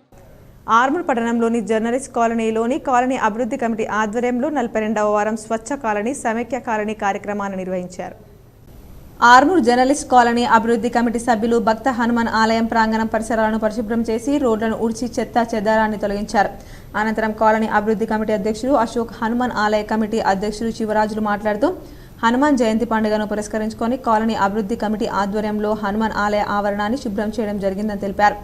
ఆర్మూర్ పట్టణంలోని జర్నలిస్ట్ కాలనీలోని కాలనీ అభివృద్ధి కమిటీ ఆధ్వర్యంలో 42వ వారం స్వచ్ఛ కాలనీ సమైక్య కాలనీ కార్యక్రమాన్ని నిర్వహించారు. ఆర్మూర్ జర్నలిస్ట్ కాలనీ అభివృద్ధి కమిటీ సభ్యులు భక్త హనుమాన్ ఆలయం ప్రాంగణం పరిసరాలను పరిశుభ్రం చేసి రోడ్లను ఊడ్చి చెత్త చెదారాన్ని తొలగించారు. అనంతరం కాలనీ అభివృద్ధి కమిటీ అధ్యక్షుడు అశోక్, హనుమాన్ ఆలయ కమిటీ అధ్యక్షుడు శివరాజులు మాట్లాడుతూ హనుమాన్ జయంతి పండుగను పురస్కరించుకొని కాలనీ అభివృద్ధి కమిటీ ఆధ్వర్యంలో హనుమాన్ ఆలయ ఆవరణాన్ని శుభ్రం చేయడం జరిగిందని తెలిపారు.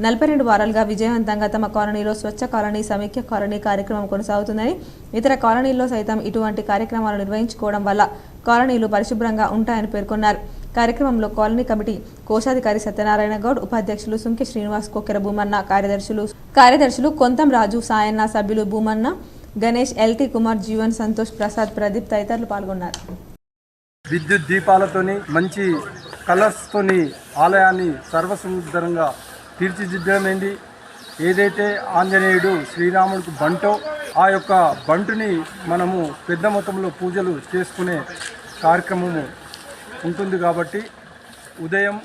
42 వారాలుగా విజయవంతంగా తమ కాలనీలో స్వచ్ఛ కాలనీ సమైక్య కాలనీ కార్యక్రమం కొనసాగుతుందని, ఇతర కాలనీల్లో సైతం ఇటువంటి కార్యక్రమాలు నిర్వహించుకోవడం వల్ల కాలనీలు పరిశుభ్రంగా ఉంటాయని పేర్కొన్నారు. కార్యక్రమంలో కాలనీ కమిటీ కోశాధికారి సత్యనారాయణ గౌడ్, ఉపాధ్యక్షులు సుంకె శ్రీనివాస్, కొక్కెర భూమన్న, కార్యదర్శులు కొంతం రాజు, సాయన్న, సభ్యులు భూమన్న, గణేష్, ఎల్టీ కుమార్, జీవన్, సంతోష్, ప్రసాద్, ప్రదీప్ తదితరులు పాల్గొన్నారు. విద్యుత్ దీపాలతోని మంచి కలర్స్తోని ఆలయాన్ని సర్వసుందరంగా తీర్చిదిద్దమైంది. ఏదైతే ఆంజనేయుడు శ్రీరాముడికి బంటో ఆ యొక్క బంటుని మనము పెద్ద మొత్తంలో పూజలు చేసుకునే కార్యక్రమము ఉంటుంది కాబట్టి ఉదయం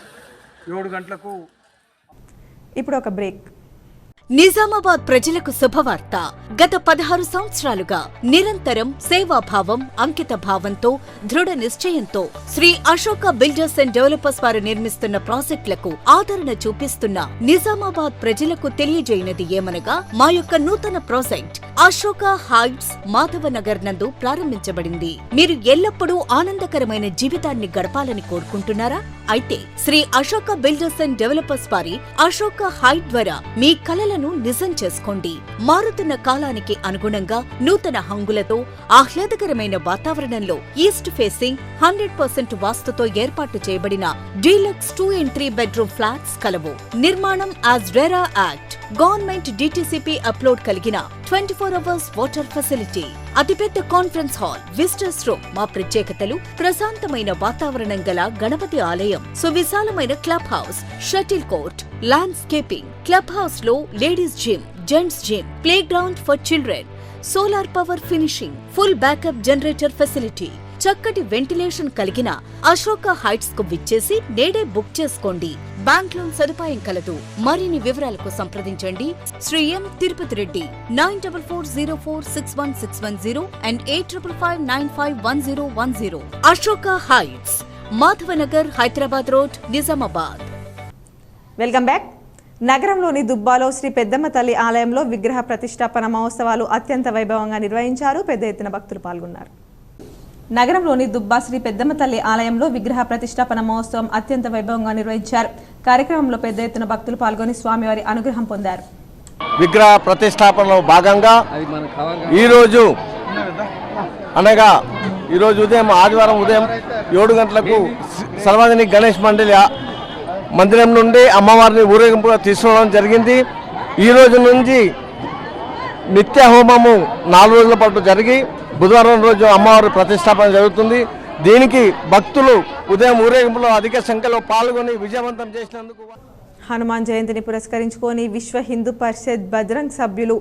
7 గంటలకు. ఇప్పుడు ఒక బ్రేక్. నిజామాబాద్ ప్రజలకు శుభవార్త. గత 16 సంవత్సరాలుగా నిరంతరం సేవాభావం, అంకిత భావంతో, దృఢ నిశ్చయంతో Sri Ashoka builders and developers వారు నిర్మిస్తున్న ప్రాజెక్టులకు ఆదరణ చూపిస్తున్న నిజామాబాద్ ప్రజలకు తెలియజేయనిది ఏమనగా మా యొక్క నూతన ప్రాజెక్ట్ అశోక హైట్స్ మాధవనగర్ నందు ప్రారంభించబడింది. మీరు ఎల్లప్పుడూ ఆనందకరమైన జీవితాన్ని గడపాలని కోరుకుంటున్నారా? అయితే Sri Ashoka builders and developers వారి అశోక హైట్ ద్వారా మీ కలలను నిజం చేసుకోండి. మారుతున్న కాలానికి అనుగుణంగా నూతన హంగులతో ఆహ్లాదకరమైన వాతావరణంలో ఈస్ట్ ఫేసింగ్ 100% వాస్తుతో ఏర్పాటు చేయబడిన డీలక్స్ 2 and 3 బెడ్రూమ్ ఫ్లాట్స్ కలవు. నిర్మాణం as RERA act, government DTCP upload కలిగిన 24 hours వాటర్ ఫెసిలిటీ, అతిపెద్ద కాన్ఫరెన్స్ హాల్, విజిటర్స్ రూమ్. మా ప్రత్యేకతలు ప్రశాంతమైన వాతావరణం గల గణపతి ఆలయం, సువిశాలమైన club house, shuttle court, landscaping, club house లో ladies gym, gents gym, play ground for children, solar power finishing, full backup generator facility, చక్కటి వెంటిలేషన్ కలిగిన అశోక హైట్స్ కు విచ్చేసి నేడే బుక్ చేసుకోండి. బ్యాంక్ లోన్ సదుపాయం కలదు. మరిన్ని వివరాలకు సంప్రదించండి Shri M Tirupathi Reddy 9440461610 and 8555951010. Ashoka Heights, Madhavnagar, Hyderabad road, Nizamabad. Welcome back. నగరంలోని దుబ్బాలో శ్రీ పెద్దమ్మ తల్లి ఆలయంలో విగ్రహ ప్రతిష్టాపన మహోత్సవాలు అత్యంత వైభవంగా నిర్వహించారు. పెద్ద ఎత్తున భక్తులు పాల్గొన్నారు. నగరంలోని దుబ్బా శ్రీ పెద్దమ్మ తల్లి ఆలయంలో విగ్రహ ప్రతిష్టాపన మహోత్సవం అత్యంత వైభవంగా నిర్వహించారు. కార్యక్రమంలో పెద్ద ఎత్తున భక్తులు పాల్గొని స్వామివారి అనుగ్రహం పొందారు. విగ్రహ ప్రతిష్టాపనలో భాగంగా ఈరోజు అనగా ఈరోజు ఉదయం ఆదివారం ఉదయం 7 గంటలకు సర్వజనిక గణేష్ మండలి మందిరం నుండి అమ్మవారిని ఊరేగింపుగా తీసుకురావడం జరిగింది. ఈ రోజు నుంచి నిత్య హోమము 4 రోజుల పాటు జరిగి బుధవారం రోజు అమ్మవారి ప్రతిష్టాపన జరుగుతుంది. దీనికి భక్తులు ఉదయం ఊరేగింపులో అధిక సంఖ్యలో పాల్గొని విజయవంతం చేసినందుకు. హనుమాన్ జయంతిని పురస్కరించుకొని విశ్వ హిందూ పరిషత్ బజరంగ్ సభ్యులు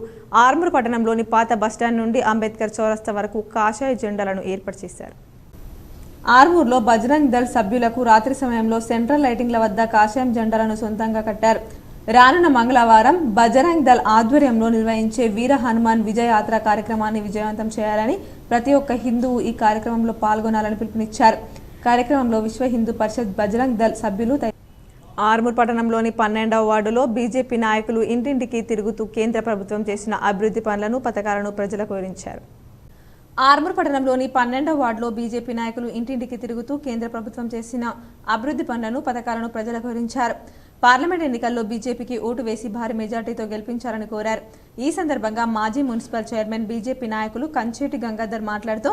ఆర్మూర్ పట్టణంలోని పాత బస్టాండ్ నుండి అంబేద్కర్ చౌరస్తా వరకు కాషాయ జెండాలను ఏర్పాటు చేశారు. ఆర్మూర్లో బజరంగ్ దళ్ సభ్యులకు రాత్రి సమయంలో సెంట్రల్ లైటింగ్ల వద్ద కాషాయం జెండాలను సొంతంగా కట్టారు. రానున్న మంగళవారం బజరంగ్ దళ్ ఆధ్వర్యంలో నిర్వహించే వీర హనుమాన్ విజయయాత్ర కార్యక్రమాన్ని విజయవంతం చేయాలని ప్రతి ఒక్క హిందువు ఈ కార్యక్రమంలో పాల్గొనాలని పిలుపునిచ్చారు. కార్యక్రమంలో విశ్వ హిందూ పరిషత్ బజరంగ్ దళ్ సభ్యులు. ఆర్మూర్ పట్టణంలోని 12వ వార్డులో బీజేపీ నాయకులు ఇంటింటికి తిరుగుతూ కేంద్ర ప్రభుత్వం చేసిన అభివృద్ధి పనులను, పథకాలను ప్రజలకు వివరించారు. ఆర్మూర్ పట్టణంలోని 12వ వార్డులో బీజేపీ నాయకులు ఇంటింటికి తిరుగుతూ కేంద్ర ప్రభుత్వం చేసిన అభివృద్ధి పనులను, పథకాలను ప్రజలకు వివరించారు. పార్లమెంట్ ఎన్నికల్లో బీజేపీకి ఓటు వేసి భారీ మెజార్టీతో గెలిపించాలని కోరారు. ఈ సందర్భంగా మాజీ మున్సిపల్ చైర్మన్ బీజేపీ నాయకులు కంచేటి గంగాధర్ మాట్లాడుతూ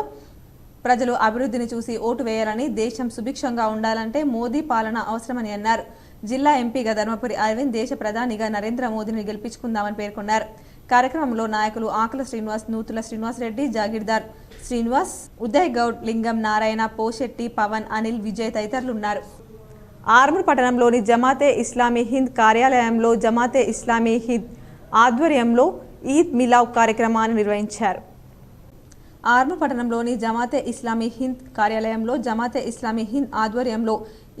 ప్రజలు అభివృద్ధిని చూసి ఓటు వేయాలని, దేశం సుభిక్షంగా ఉండాలంటే మోదీ పాలన అవసరమని అన్నారు. జిల్లా ఎంపీగా ధర్మపురి అరవింద్, దేశ ప్రధానిగా నరేంద్ర మోదీని గెలిపించుకుందామని పేర్కొన్నారు. కార్యక్రమంలో నాయకులు ఆకుల శ్రీనివాస్, నూతుల శ్రీనివాస్ రెడ్డి, జాగీర్దార్ శ్రీనివాస్, ఉదయ్ గౌడ్, లింగం నారాయణ, పోషెట్టి, పవన్, అనిల్, విజయ్ తదితరులు ఉన్నారు. ఆర్మూర్ పట్టణంలోని జమాతే ఇస్లామీ హింద్ కార్యాలయంలో జమాతే ఇస్లామీ హింద్ ఆధ్వర్యంలో ఈద్ మిలాద్ కార్యక్రమాన్ని నిర్వహించారు. ఆర్మూర్ పట్టణంలోని జమాతే ఇస్లామీ హింద్ కార్యాలయంలో జమాతే ఇస్లామీ హింద్ ఆధ్వర్యంలో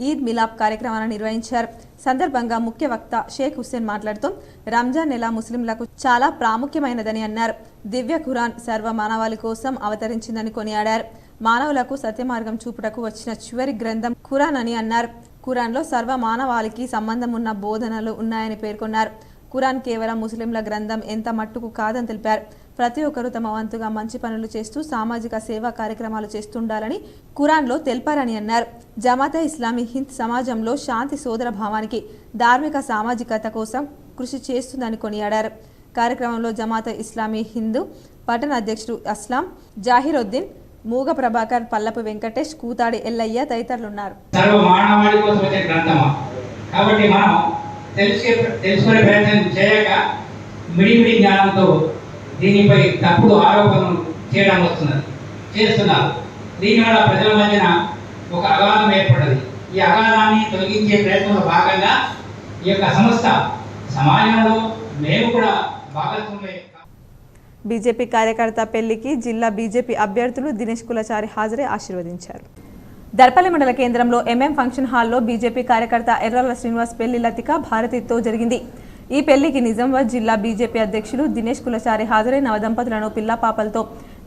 ఈద్ మిలాద్ కార్యక్రమాన్ని నిర్వహించారు. సందర్భంగా ముఖ్య వక్త షేక్ హుస్సేన్ మాట్లాడుతూ రంజాన్ నెల ముస్లింలకు చాలా ప్రాముఖ్యమైనదని అన్నారు. దివ్య ఖురాన్ సర్వ మానవాళి కోసం అవతరించిందని కొనియాడారు. మానవులకు సత్యమార్గం చూపుటకు వచ్చిన చివరి గ్రంథం ఖురాన్ అని అన్నారు. ఖురాన్లో సర్వ మానవాళికి సంబంధం ఉన్న బోధనలు ఉన్నాయని పేర్కొన్నారు. ఖురాన్ కేవలం ముస్లింల గ్రంథం ఎంత మట్టుకు కాదని తెలిపారు. ప్రతి ఒక్కరూ తమ వంతుగా మంచి పనులు చేస్తూ సామాజిక సేవా కార్యక్రమాలు చేస్తుండాలని ఖురాన్లో తెలిపారని అన్నారు. జమాతే ఇస్లామీ హింద్ సమాజంలో శాంతి, సోదర భావానికి, ధార్మిక సామాజికత కోసం కృషి చేస్తుందని కొనియాడారు. కార్యక్రమంలో జమాతే ఇస్లామీ హింద్ పట్టణ అధ్యక్షుడు అస్లాం, జాహిరుద్దీన్, మూగ ప్రభాకర్, పల్లపు వెంకటేష్, కూతాడి ఎల్లయ్య తదితరులున్నారు. కాబట్టి మనం తెలుసుకునే ప్రయత్నం చేయక మిడిమిడి జ్ఞానంతో దీనిపై తప్పుడు ఆరోపణలు చేస్తున్నారు. దీనివల్ల ప్రజల మధ్యన ఒక అగాధం ఏర్పడ్డది. ఈ అగాధాన్ని తొలగించే ప్రయత్నంలో భాగంగా ఈ యొక్క సంస్థ సమాజంలో మేము కూడా భాగస్వామ్యం. బీజేపీ కార్యకర్త పెళ్లికి జిల్లా బీజేపీ అభ్యర్థులు దినేష్ కులచారి హాజరై ఆశీర్వదించారు. దర్పల్లి మండల కేంద్రంలో ఎంఎం ఫంక్షన్ హాల్లో బీజేపీ కార్యకర్త ఎర్రల శ్రీనివాస్ పెళ్లి లతిక భారతితో జరిగింది. ఈ పెళ్లికి నిజామాబాద్ జిల్లా బీజేపీ అధ్యక్షులు దినేష్ కులచారి హాజరై నవదంపతులను పిల్లా పాపలతో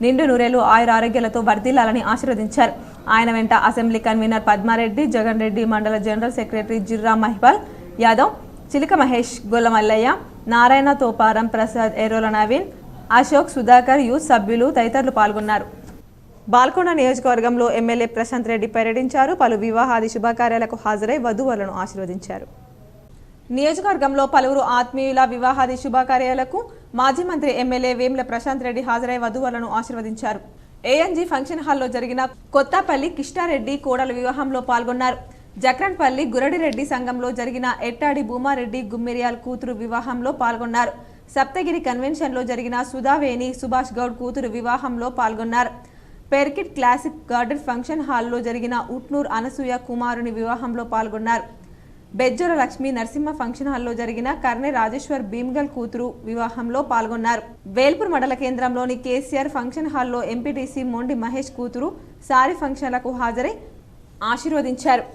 నిండు నూరేలు ఆయురారోగ్యాలతో వర్ధిల్లాలని ఆశీర్వదించారు. ఆయన వెంట అసెంబ్లీ కన్వీనర్ పద్మారెడ్డి, జగన్ రెడ్డి, మండల general secretary Jirra Mahipal Yadav, Chilika Mahesh, Gollamallaiah, Narayana, Toparam Prasad, Errola Naveen, Ashok, Sudhakar, youth సభ్యులు తదితరులు పాల్గొన్నారు. బాల్కొండ నియోజకవర్గంలో ఎమ్మెల్యే ప్రశాంత్ రెడ్డి పర్యటించారు. పలు వివాహాది శుభకార్యాలకు హాజరై వధువులను ఆశీర్వదించారు. నియోజకవర్గంలో పలువురు ఆత్మీయుల వివాహాది శుభకార్యాలకు మాజీ మంత్రి ఎమ్మెల్యే వేముల ప్రశాంత్ రెడ్డి హాజరై వధువులను ఆశీర్వదించారు. ఏఎన్జీ ఫంక్షన్ హాల్లో జరిగిన కొత్తపల్లి కిష్టారెడ్డి కోడల వివాహంలో పాల్గొన్నారు. జక్రన్పల్లి గురడిరెడ్డి సంఘంలో జరిగిన ఎట్టాడి భూమారెడ్డి గుమ్మిరియాల్ కూతురు వివాహంలో పాల్గొన్నారు. సప్తగిరి కన్వెన్షన్లో జరిగిన సుధావేణి సుభాష్ గౌడ్ కూతురు వివాహంలో పాల్గొన్నారు. పెర్కిట్ క్లాసిక్ గార్డెన్ ఫంక్షన్ హాల్లో జరిగిన ఉట్నూర్ అనసూయ కుమారుని వివాహంలో పాల్గొన్నారు. బెజ్జోర లక్ష్మీ నరసింహ ఫంక్షన్ హాల్లో జరిగిన కర్నె రాజేశ్వర్ భీమ్గల్ కూతురు వివాహంలో పాల్గొన్నారు. వేల్పూర్ మండల కేంద్రంలోని కేసీఆర్ ఫంక్షన్ హాల్లో ఎంపీటీసీ మొండి మహేష్ కూతురు సారీ ఫంక్షన్లకు హాజరై ఆశీర్వదించారు.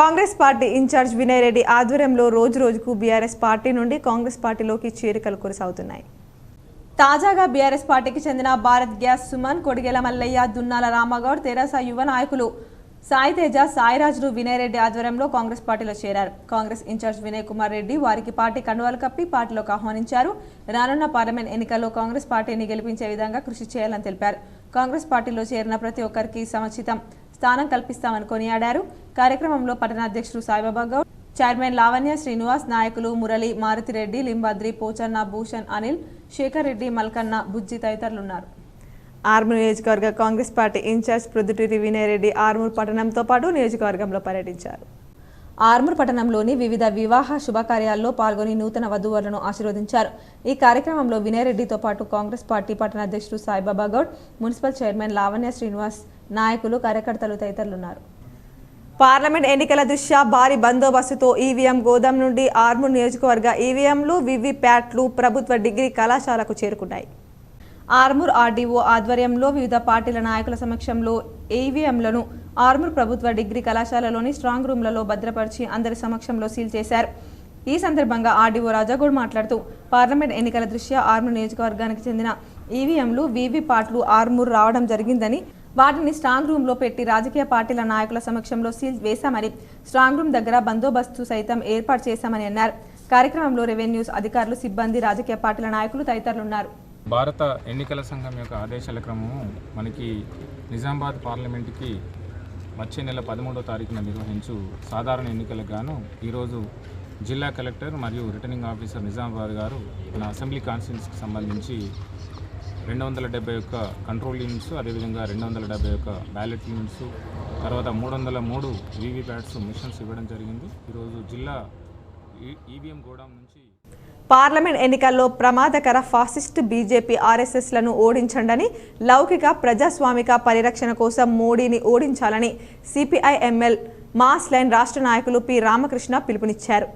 కాంగ్రెస్ పార్టీ ఇన్ఛార్జ్ వినయ్ రెడ్డి ఆధ్వర్యంలో రోజు రోజుకు బీఆర్ఎస్ పార్టీ నుండి కాంగ్రెస్ పార్టీలోకి చేరికలు కొనసాగుతున్నాయి. తాజాగా బీఆర్ఎస్ పార్టీకి చెందిన భారత్ గ్యాస్ సుమన్, కొడిగెల మల్లయ్య, దున్నాల రామగౌడ్, తెరాస యువ నాయకులు సాయితేజ, సాయిరాజులు వినయ్ రెడ్డి ఆధ్వర్యంలో కాంగ్రెస్ పార్టీలో చేరారు. కాంగ్రెస్ ఇన్ఛార్జ్ వినయ్ కుమార్ రెడ్డి వారికి పార్టీ కండువాలు కప్పి పార్టీలోకి ఆహ్వానించారు. రానున్న పార్లమెంట్ ఎన్నికల్లో కాంగ్రెస్ పార్టీని గెలిపించే విధంగా కృషి చేయాలని తెలిపారు. కాంగ్రెస్ పార్టీలో చేరిన ప్రతి ఒక్కరికి సముచితం స్థానం కల్పిస్తామని కొనియాడారు. కార్యక్రమంలో పట్టణ అధ్యక్షుడు సాయిబాబా గౌడ్, చైర్మన్ లావణ్య శ్రీనివాస్, నాయకులు మురళి, మారుతిరెడ్డి, లింబాద్రి, పోచన్న, భూషణ్, అనిల్, శేఖర్ రెడ్డి, మల్కన్న, బుజ్జి తదితరులున్నారు. ఆర్మూర్ నియోజకవర్గ కాంగ్రెస్ పార్టీ ఇన్ఛార్జ్ ప్రొద్దుటూరి వినయ్ రెడ్డి ఆర్మూర్ పట్టణంతో పాటు నియోజకవర్గంలో పర్యటించారు. ఆర్మూర్ పట్టణంలోని వివిధ వివాహ శుభకార్యాల్లో పాల్గొని నూతన వధువులను ఆశీర్వదించారు. ఈ కార్యక్రమంలో వినయ్ రెడ్డితో పాటు కాంగ్రెస్ పార్టీ పట్టణ అధ్యక్షుడు సాయిబాబా గౌడ్, మున్సిపల్ చైర్మన్ లావణ్య శ్రీనివాస్, నాయకులు, కార్యకర్తలు తదితరులున్నారు. పార్లమెంట్ ఎన్నికల దృష్ట్యా భారీ బందోబస్తుతో ఈవీఎం గోదాం నుండి ఆర్మూర్ నియోజకవర్గ ఈవీఎంలు, వివిప్యాట్లు ప్రభుత్వ డిగ్రీ కళాశాలకు చేరుకున్నాయి. ఆర్మూర్ ఆర్డీఓ ఆధ్వర్యంలో వివిధ పార్టీల నాయకుల సమక్షంలో ఈవీఎంలను ఆర్మూర్ ప్రభుత్వ డిగ్రీ కళాశాలలోని స్ట్రాంగ్ రూమ్లలో భద్రపరిచి అందరి సమక్షంలో సీల్ చేశారు. ఈ సందర్భంగా ఆర్డీఓ రాజాగౌడ్ మాట్లాడుతూ పార్లమెంట్ ఎన్నికల దృష్ట్యా ఆర్మూర్ నియోజకవర్గానికి చెందిన ఈవీఎంలు, వీవీప్యాట్లు ఆర్మూర్ రావడం జరిగిందని, వాటిని స్ట్రాంగ్ రూమ్లో పెట్టి రాజకీయ పార్టీల నాయకుల సమక్షంలో సీల్ వేశామని, స్ట్రాంగ్ రూమ్ దగ్గర బందోబస్తు సైతం ఏర్పాటు చేశామని అన్నారు. కార్యక్రమంలో రెవెన్యూ అధికారులు, సిబ్బంది, రాజకీయ పార్టీల నాయకులు తదితరులున్నారు. భారత ఎన్నికల సంఘం యొక్క ఆదేశాల క్రమము మనకి నిజామాబాద్ పార్లమెంటుకి వచ్చే నెల 13వ తారీఖున నిర్వహించు సాధారణ ఎన్నికలకు గాను ఈరోజు జిల్లా కలెక్టర్ మరియు రిటర్నింగ్ ఆఫీసర్ నిజామాబాద్ గారు మన అసెంబ్లీ కాన్స్టిట్యున్సీకి సంబంధించి 271 కంట్రోల్ యూనిట్స్, అదేవిధంగా 271 బ్యాలెట్ యూనిట్స్, తర్వాత 303 వీవీప్యాట్స్ మిషన్స్ ఇవ్వడం జరిగింది. ఈరోజు జిల్లా ఈవీఎం గోడాం నుంచి పార్లమెంట్ ఎన్నికల్లో ప్రమాదకర ఫాసిస్ట్ బీజేపీ ఆర్ఎస్ఎస్లను ఓడించండని, లౌకిక ప్రజాస్వామిక పరిరక్షణ కోసం మోడీని ఓడించాలని సిపిఐ ఎంఎల్ మాస్ లైన్ రాష్ట్ర నాయకులు పి రామకృష్ణ పిలుపునిచ్చారు.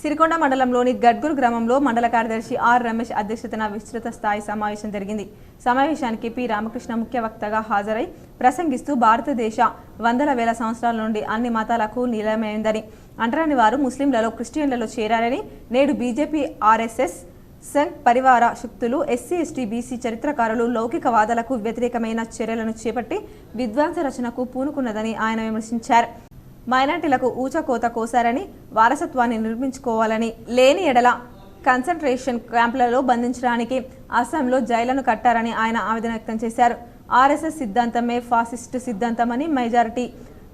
సిరికొండ మండలంలోని గడ్గురు గ్రామంలో మండల కార్యదర్శి ఆర్ రమేష్ అధ్యక్షతన విస్తృత స్థాయి సమావేశం జరిగింది. సమావేశానికి పి రామకృష్ణ ముఖ్య వక్తగా హాజరై ప్రసంగిస్తూ భారతదేశ వందల వేల సంవత్సరాల నుండి అన్ని మతాలకు నిలయమైందని, అంటరాని వారు ముస్లింలలో, క్రిస్టియన్లలో చేరారని, నేడు బీజేపీ, ఆర్ఎస్ఎస్, సంఘ్ పరివార శక్తులు ఎస్సీ, ఎస్టీ, బీసీ చరిత్రకారులు లౌకికవాదాలకు వ్యతిరేకమైన చర్యలను చేపట్టి విధ్వంస రచనకు పూనుకున్నదని ఆయన విమర్శించారు. మైనార్టీలకు ఊచకోత కోసారని, వారసత్వాన్ని నిర్మించుకోవాలని, లేని ఎడల కన్సంట్రేషన్ క్యాంపులలో బంధించడానికి అస్సాంలో జైళ్లను కట్టారని ఆయన ఆవేదన వ్యక్తం చేశారు. ఆర్ఎస్ఎస్ సిద్ధాంతమే ఫాసిస్టు సిద్ధాంతమని, మెజారిటీ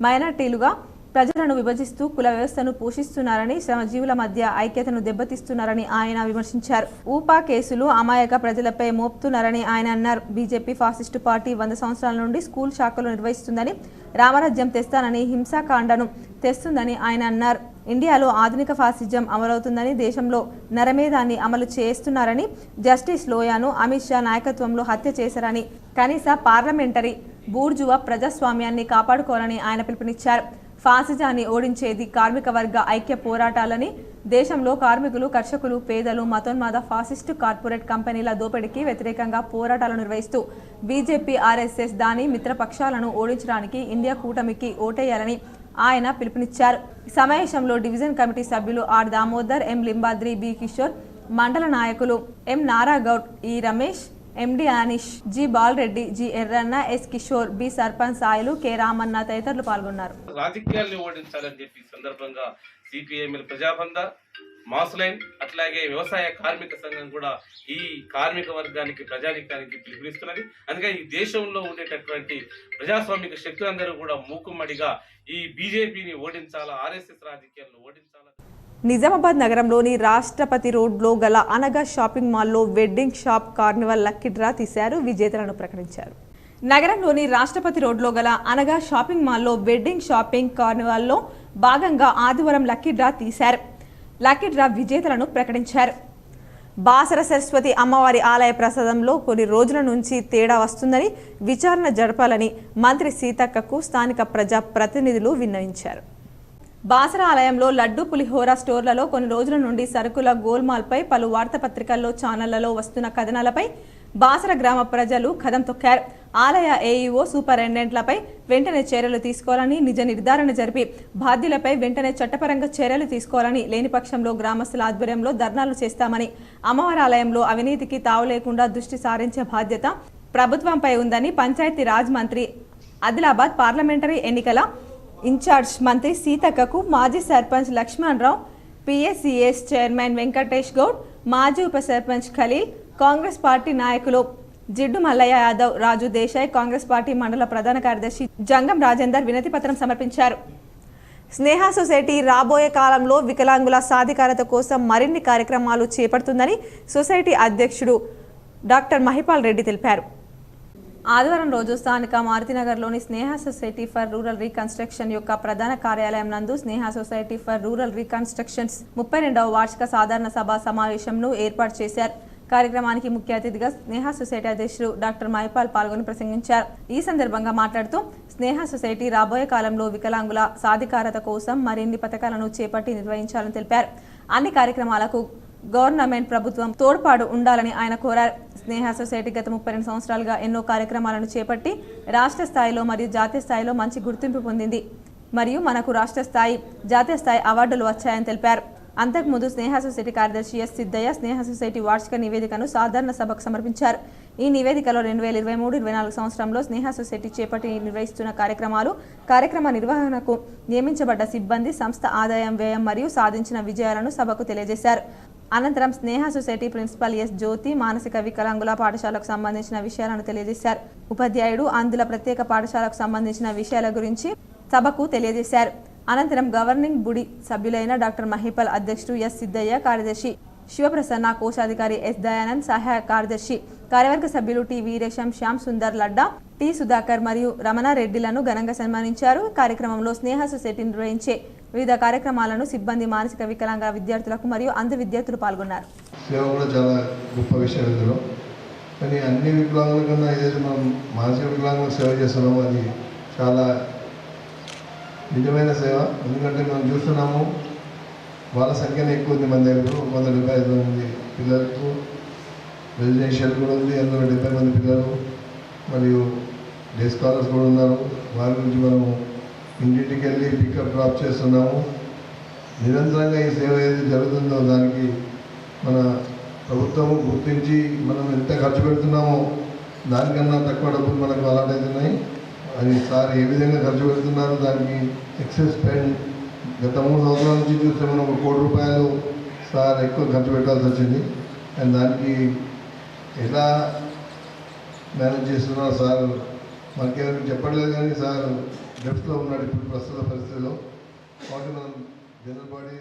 మైనార్టీలుగా ప్రజలను విభజిస్తూ కుల వ్యవస్థను పోషిస్తున్నారని, శ్రమజీవుల మధ్య ఐక్యతను దెబ్బతీస్తున్నారని ఆయన విమర్శించారు. ఊపా కేసులు అమాయక ప్రజలపై మోపుతున్నారని ఆయన అన్నారు. బీజేపీ ఫాసిస్టు పార్టీ 100 సంవత్సరాల నుండి స్కూల్ శాఖలు నిర్వహిస్తుందని, రామరాజ్యం తెస్తానని హింసాకాండను తెస్తుందని ఆయన అన్నారు. ఇండియాలో ఆధునిక ఫాసిజం అమలవుతుందని, దేశంలో నరమేధాన్ని అమలు చేస్తున్నారని, జస్టిస్ లోయాను అమిత్ షా నాయకత్వంలో హత్య చేశారని, కనీస పార్లమెంటరీ బూర్జువా ప్రజాస్వామ్యాన్ని కాపాడుకోవాలని ఆయన పిలుపునిచ్చారు. ఫాసిజాన్ని ఓడించేది కార్మిక వర్గ ఐక్య పోరాటాలని, దేశంలో కార్మికులు, కర్షకులు, పేదలు, మతోన్మాద ఫాసిస్టు కార్పొరేట్ కంపెనీల దోపిడీకి వ్యతిరేకంగా పోరాటాలు నిర్వహిస్తూ బీజేపీ, ఆర్ఎస్ఎస్ దాని మిత్రపక్షాలను ఓడించడానికి ఇండియా కూటమికి ఓటేయాలని ఆయన పిలుపునిచ్చారు. ఈ సమావేశంలో డివిజన్ కమిటీ సభ్యులు R Damodar, M Limbadri, B Kishore, మండల నాయకులు M Naragoud, E Ramesh, MD Anish, G Balareddy, G Erranna, S Kishore, B sarpanch Sailu, K Ramanna తదితరులు పాల్గొన్నారు. రాజకీయాల్ని ఓడించాలని చెప్పి సందర్భంగా సిపిఐఎంఎల్ ప్రజాబంధ, మాస్లైన్, అట్లాగే వ్యవసాయ కార్మిక సంఘం కూడా ఈ కార్మిక వర్గానికి, ప్రజానికానికి పిలుపునిస్తున్నది. అందుకే ఈ దేశంలో ఉండేటటువంటి ప్రజాస్వామిక శక్తులందరూ కూడా మూకుమ్మడిగా ఈ బీజేపీని ఓడించాలా, ఆర్ఎస్ఎస్ రాజకీయాలను ఓడించాలా. నిజామాబాద్ నగరంలోని రాష్ట్రపతి రోడ్లో గల అనగా షాపింగ్ మాల్లో wedding shop Carnival lucky draw తీశారు. విజేతలను ప్రకటించారు. నగరంలోని రాష్ట్రపతి రోడ్లో గల అనగా షాపింగ్ మాల్లో వెడ్డింగ్ షాపింగ్ కార్నివాల్లో భాగంగా ఆదివారం లక్కీ డ్రా తీశారు. లక్కీ డ్రా విజేతలను ప్రకటించారు. బాసర సరస్వతి అమ్మవారి ఆలయ ప్రసాదంలో కొన్ని రోజుల నుంచి తేడా వస్తుందని విచారణ జరపాలని మంత్రి సీతక్కకు స్థానిక ప్రజా ప్రతినిధులు విన్నవించారు. బాసర ఆలయంలో లడ్డు, పులిహోర స్టోర్లలో కొన్ని రోజుల నుండి సరుకుల గోల్మాల్పై పలు వార్తాపత్రికల్లో, ఛానళ్లలో వస్తున్న కథనాలపై బాసర గ్రామ ప్రజలు కదం తొక్కారు. ఆలయ ఏఈఓ, సూపరింటెండెంట్లపై వెంటనే చర్యలు తీసుకోవాలని, నిజ నిర్ధారణ జరిపి బాధ్యులపై వెంటనే చట్టపరంగా చర్యలు తీసుకోవాలని, లేని పక్షంలో గ్రామస్తుల ఆధ్వర్యంలో ధర్నాలు చేస్తామని, అమ్మవారి ఆలయంలో అవినీతికి తావు లేకుండా దృష్టి సారించే బాధ్యత ప్రభుత్వంపై ఉందని పంచాయతీ రాజ్ మంత్రి, ఆదిలాబాద్ పార్లమెంటరీ ఎన్నికల ఇన్ఛార్జ్ మంత్రి సీతక్కకు మాజీ సర్పంచ్ లక్ష్మణరావు, పిఎస్సిఎస్ చైర్మన్ వెంకటేష్ గౌడ్, మాజీ ఉప సర్పంచ్ ఖలీల్, కాంగ్రెస్ పార్టీ నాయకులు జిడ్డు మల్లయ్య యాదవ్, రాజు దేశాయ్, కాంగ్రెస్ పార్టీ మండల ప్రధాన కార్యదర్శి జంగం రాజేందర్ వినతి పత్రం సమర్పించారు. స్నేహ సొసైటీ రాబోయే కాలంలో వికలాంగుల సాధికారత కోసం మరిన్ని కార్యక్రమాలు చేపడుతుందని సొసైటీ అధ్యక్షుడు డాక్టర్ మహిపాల్ రెడ్డి తెలిపారు. ఆదివారం రోజు స్థానిక మారుతినగర్లోని స్నేహ సొసైటీ ఫర్ రూరల్ రీకన్స్ట్రక్షన్ యొక్క ప్రధాన కార్యాలయం నందు స్నేహ సొసైటీ ఫర్ రూరల్ రీకన్స్ట్రక్షన్స్ 32వ వార్షిక సాధారణ సభ సమావేశంను ఏర్పాటు చేశారు. కార్యక్రమానికి ముఖ్య అతిథిగా స్నేహ సొసైటీ అధ్యక్షుడు డాక్టర్ మహిపాల్ పాల్గొని ప్రసంగించారు. ఈ సందర్భంగా మాట్లాడుతూ స్నేహ సొసైటీ రాబోయే కాలంలో వికలాంగుల సాధికారత కోసం మరిన్ని పథకాలను చేపట్టి నిర్వహించాలని తెలిపారు. అన్ని కార్యక్రమాలకు గవర్నమెంట్ ప్రభుత్వం తోడ్పాటు ఉండాలని ఆయన కోరారు. స్నేహ సొసైటీ గత 32 సంవత్సరాలుగా ఎన్నో కార్యక్రమాలను చేపట్టి రాష్ట్ర స్థాయిలో మరియు జాతీయ స్థాయిలో మంచి గుర్తింపు పొందింది మరియు మనకు రాష్ట్ర స్థాయి, జాతీయ స్థాయి అవార్డులు వచ్చాయని తెలిపారు. అంతకుముందు స్నేహ సొసైటీ కార్యదర్శి ఎస్ సిద్ధయ్య స్నేహ సొసైటీ వార్షిక నివేదికను సాధారణ సభకు సమర్పించారు. ఈ నివేదికలో 2023-24 సంవత్సరంలో స్నేహ సొసైటీ చేపట్టి నిర్వహిస్తున్న కార్యక్రమ నిర్వహణకు నియమించబడ్డ సిబ్బంది, సంస్థ ఆదాయం, వ్యయం మరియు సాధించిన విజయాలను సభకు తెలియజేశారు. అనంతరం స్నేహ సొసైటీ ప్రిన్సిపల్ ఎస్ జ్యోతి మానసిక వికలాంగుల పాఠశాలకు సంబంధించిన విషయాలను తెలియజేశారు. ఉపాధ్యాయుడు అందుల ప్రత్యేక పాఠశాలకు సంబంధించిన విషయాల గురించి సభకు తెలియజేశారు. అనంతరం గవర్నింగ్ బుడి సభ్యులైన డాక్టర్ మహిపాల్, అధ్యక్షుడు ఎస్ సిద్ధయ్య, కార్యదర్శి శివప్రసన్న, కోశాధికారి ఎస్ దయానంద్, సహాయ కార్యదర్శి, కార్యవర్గ సభ్యులు టి వీరేశం, శ్యామ్ సుందర్ లడ్డా, టి సుధాకర్ మరియు రమణారెడ్డిలను ఘనంగా సన్మానించారు. కార్యక్రమంలో స్నేహ సొసైటీ నిర్వహించే వివిధ కార్యక్రమాలను సిబ్బంది, మానసిక వికలాంగ విద్యార్థులకు మరియు అంధ విద్యార్థులు పాల్గొన్నారు. సేవ కూడా చాలా గొప్ప విషయం ఇందులో. కానీ అన్ని వికలాంగుల కన్నా ఏదైతే మనం మానసిక వికలాంగులకు సేవ చేస్తున్నామో అది చాలా నిజమైన సేవ. ఎందుకంటే మనం చూస్తున్నాము వాళ్ళ సంఖ్యనే ఎక్కువ ఉంది. మన దగ్గర 175 మంది పిల్లలకు రెసిడెన్షియల్ కూడా ఉంది. అందులో 70 మంది పిల్లలు మరియు డే స్కాలర్స్ కూడా ఉన్నారు. వారి గురించి మనము ఇంటింటికి వెళ్ళి పికప్ డ్రాప్ చేస్తున్నాము. నిరంతరంగా ఈ సేవ ఏది జరుగుతుందో దానికి మన ప్రభుత్వము గుర్తించి మనం ఎంత ఖర్చు పెడుతున్నామో దానికన్నా తక్కువ డబ్బులు మనకు అలాట్ అవుతున్నాయి. అది సార్ ఏ విధంగా ఖర్చు పెడుతున్నారు, దానికి ఎక్సెస్ స్పెండ్ గత 3 సంవత్సరాల నుంచి చూస్తే మనం 1 కోటి రూపాయలు సార్ ఎక్కువ ఖర్చు పెట్టాల్సి వచ్చింది. అండ్ దానికి ఎలా మేనేజ్ చేస్తున్నారు సార్ మనకేమైనా చెప్పట్లేదు. కానీ సార్ డెఫ్ట్లో ఉన్నాడు ఇప్పుడు ప్రస్తుత పరిస్థితిలో. కాబట్టి మనం జనరల్ బాడీ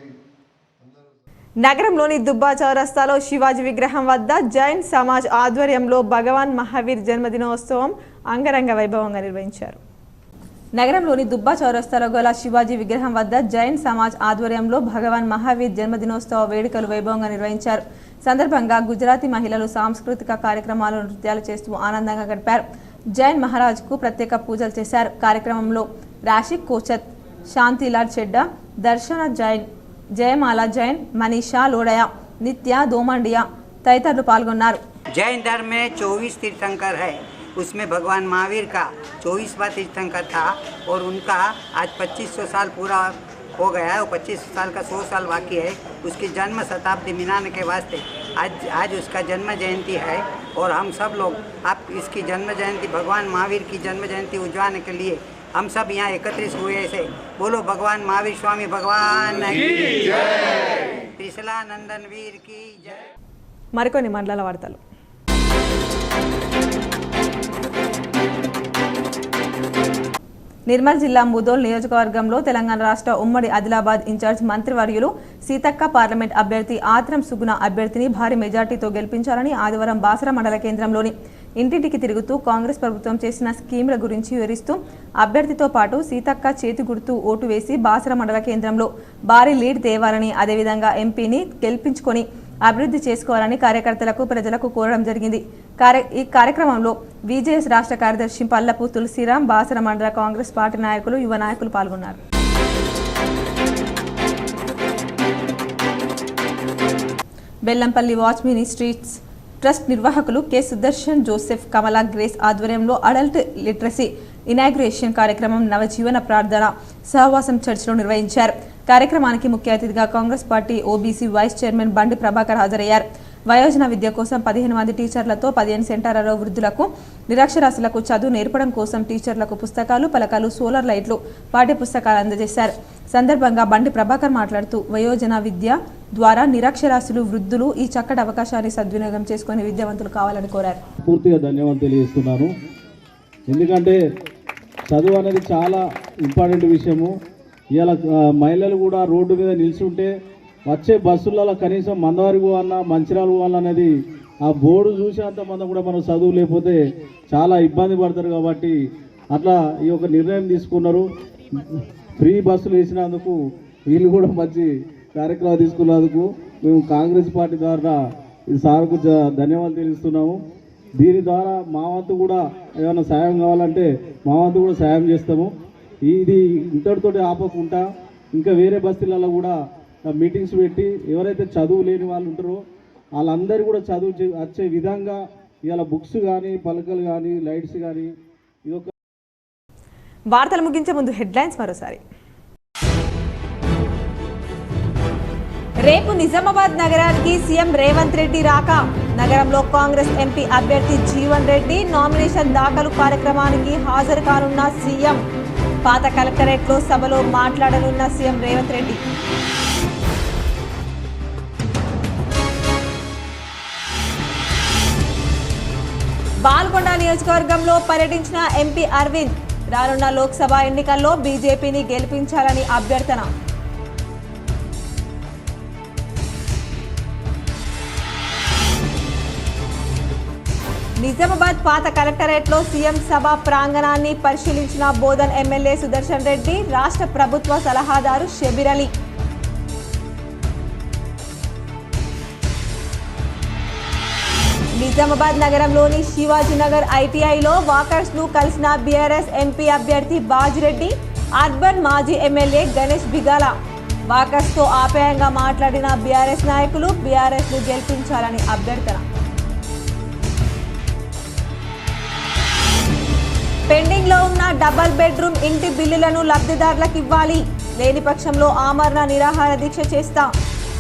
నగరంలోని దుబ్బా చౌరస్తాలో శివాజీ విగ్రహం వద్ద జైన్ సమాజ్ ఆధ్వర్యంలో భగవాన్ మహావీర్ జన్మదినోత్సవం అంగరంగ వైభవంగా నిర్వహించారు. నగరంలోని దుబ్బా చౌరస్తాలో గల శివాజీ విగ్రహం వద్ద జైన్ సమాజ్ ఆధ్వర్యంలో భగవాన్ మహావీర్ జన్మదినోత్సవ వేడుకలు వైభవంగా నిర్వహించారు. సందర్భంగా గుజరాతీ మహిళలు సాంస్కృతిక కార్యక్రమాలు, నృత్యాలు చేస్తూ ఆనందంగా గడిపారు. జైన్ మహారాజ్కు ప్రత్యేక పూజలు చేశారు. కార్యక్రమంలో రాశిక్ కోచత్, శాంతిలాల్ చెడ్డా, దర్శన జైన్, జయమాల జైన్, మనీషా లోడయ, నిత్య దోమండియా తదితరులు పాల్గొన్నారు. जैन धर्म में 24 तीर्थंकर है, उसमें भगवान महावीर का 24वां तीर्थंकर था और उनका आज 2500 साल पूरा हो गया है और 25 साल का 100 साल बाकी है. उसकी जन्म शताब्दी मनाने के वास्ते आज उसका जन्म जयंती है और हम सब लोग आप इसकी जन्म जयंती भगवान महावीर की जन्म जयंती उजवाने के लिए हम सब यहाँ एकत्रित हुए से बोलो भगवान महावीर स्वामी भगवान की जय, त्रिशला नंदन वीर की जय. మరికొన్ని మండల వార్తలు. నిర్మల్ జిల్లా ముదోల్ నియోజకవర్గంలో తెలంగాణ రాష్ట్ర ఉమ్మడి ఆదిలాబాద్ ఇన్ఛార్జ్ మంత్రివర్యులు సీతక్క పార్లమెంట్ అభ్యర్థి ఆత్రం సుగుణ అభ్యర్థిని భారీ మెజార్టీతో గెలిపించాలని ఆదివారం బాసర మండల కేంద్రంలోని ఇంటింటికి తిరుగుతూ కాంగ్రెస్ ప్రభుత్వం చేసిన స్కీమ్ల గురించి వివరిస్తూ అభ్యర్థితో పాటు సీతక్క చేతి గుర్తు ఓటు వేసి బాసర మండల కేంద్రంలో భారీ లీడ్ తేవాలని, అదేవిధంగా ఎంపీని గెలిపించుకొని అభివృద్ధి చేసుకోవాలని కార్యకర్తలకు ప్రజలకు కోరడం జరిగింది. ఈ కార్యక్రమంలో విజేఎస్ రాష్ట్ర కార్యదర్శి పల్లపు తులసిరాం, బాసర మండల కాంగ్రెస్ పార్టీ నాయకులు, యువ నాయకులు పాల్గొన్నారు. బెల్లంపల్లి వాచ్మిని స్ట్రీట్స్ ట్రస్ట్ నిర్వాహకులు K Sudarshan, Joseph, Kamala Grace ఆధ్వర్యంలో అడల్ట్ లిటరసీ ఇనాగ్రేషన్ కార్యక్రమం నవజీవన ప్రార్థన సహవాసం చర్చిలో నిర్వహించారు. కార్యక్రమానికి ముఖ్య అతిథిగా Congress party OBC vice chairman Bandi Prabhakar హాజరయ్యారు. వయోజన విద్య కోసం 15 మంది టీచర్లతో 15 సెంటర్లలో వృద్ధులకు, నిరక్షరాస్యులకు చదువు నేర్పడం కోసం టీచర్లకు పుస్తకాలు, పలకలు, సోలార్ లైట్లు, పాఠ్య పుస్తకాలు అందజేశారు. సందర్భంగా బండి ప్రభాకర్ మాట్లాడుతూ వయోజన విద్య ద్వారా నిరక్షరాస్యులు, వృద్ధులు ఈ చక్కటి అవకాశాన్ని సద్వినియోగం చేసుకుని విద్యావంతులు కావాలని కోరారు. పూర్తిగా ధన్యవాదాలు తెలియజేస్తున్నాను. ఎందుకంటే చదువు అనేది చాలా ఇంపార్టెంట్ విషయము. ఇలా మహిళలు కూడా రోడ్డు మీద నిల్చుంటే వచ్చే బస్సులలో కనీసం మందవారికి పోవాలన్నా, మంచిర్యాల పోవాలన్నది ఆ బోర్డు చూసేంత మంది కూడా మనం చదువు లేకపోతే చాలా ఇబ్బంది పడతారు. కాబట్టి అట్లా ఈ యొక్క నిర్ణయం తీసుకున్నారు. ఫ్రీ బస్సులు వేసినందుకు వీళ్ళు కూడా మంచి కార్యక్రమాలు తీసుకున్నందుకు మేము కాంగ్రెస్ పార్టీ ద్వారా ఈ సార్కు ధన్యవాదాలు తెలుస్తున్నాము. దీని ద్వారా మా వంతు కూడా ఏమైనా సాయం కావాలంటే మా వంతు కూడా సాయం చేస్తాము. ఇది ఇంతటితో ఆపకుండా ఇంకా వేరే బస్తీలలో కూడా మీటింగ్స్ పెట్టి ఎవరైతే చదువు లేని వాళ్ళు ఉంటారో వాళ్ళందరూ కూడా చదువు వచ్చే విధంగా ఇవాళ బుక్స్ కానీ, పలకలు కానీ, లైట్స్ కానీ ఇదొక. వార్తలు ముగించే ముందు హెడ్లైన్స్ మరోసారి. రేపు నిజామాబాద్ నగరానికి సీఎం రేవంత్ రెడ్డి రాక. నగరంలో కాంగ్రెస్ ఎంపీ అభ్యర్థి జీవన్ రెడ్డి నామినేషన్ దాఖలు కార్యక్రమానికి హాజరు కానున్న సీఎం. పాత కలెక్టరేట్లో సభలో మాట్లాడనున్న సీఎం రేవంత్ రెడ్డి. బాల్కొండ నియోజకవర్గంలో పర్యటించిన ఎంపీ అరవింద్. రానున్న లోక్సభ ఎన్నికల్లో బీజేపీని గెలిపించాలని అభ్యర్థన. నిజామాబాద్ పాత కలెక్టరేట్లో సీఎం సభ ప్రాంగణాన్ని పరిశీలించిన బోధన్ ఎమ్మెల్యే సుదర్శన్ రెడ్డి, రాష్ట్ర ప్రభుత్వ సలహాదారు షబీర్ అలీ. నిజామాబాద్ నగరంలోని శివాజీనగర్ ఐటీఐలో వాకర్స్ ను కలిసిన బీఆర్ఎస్ ఎంపీ అభ్యర్థి బాజిరెడ్డి, అర్బన్ మాజీ ఎమ్మెల్యే గణేష్ బిగాల. వాకర్స్ తో ఆప్యాయంగా మాట్లాడిన బీఆర్ఎస్ నాయకులు బీఆర్ఎస్ ను గెలిపించాలని అభ్యర్థన. పెండింగ్ లో ఉన్న డబుల్ బెడ్రూమ్ ఇంటి బిల్లులను లబ్ధిదారులకు ఇవ్వాలి. లేని పక్షంలో ఆమరణ నిరాహార దీక్ష చేస్తా.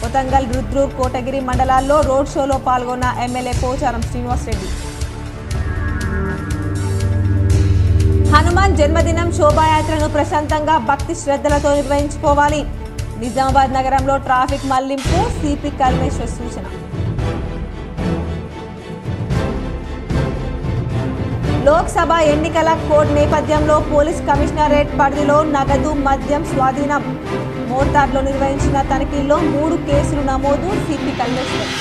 కొతంగల్, రుద్రూర్, కోటగిరి మండలాల్లో రోడ్ షోలో పాల్గొన్న ఎమ్మెల్యే పోచారం శ్రీనివాసరెడ్డి. హనుమాన్ జన్మదినం శోభాయాత్రను ప్రశాంతంగా భక్తి శ్రద్ధలతో నిర్వహించుకోవాలి. నిజామాబాద్ నగరంలో ట్రాఫిక్ మళ్లింపు, సిపి కల్మేశ్వర్ సూచన. లోక్సభ ఎన్నికల కోడ్ నేపథ్యంలో పోలీస్ కమిషనరేట్ పరిధిలో నగదు, మద్యం స్వాధీనం. మోర్తార్లో నిర్వహించిన తనిఖీల్లో 3 కేసులు నమోదు, సిపి కల్మేశ్వర్.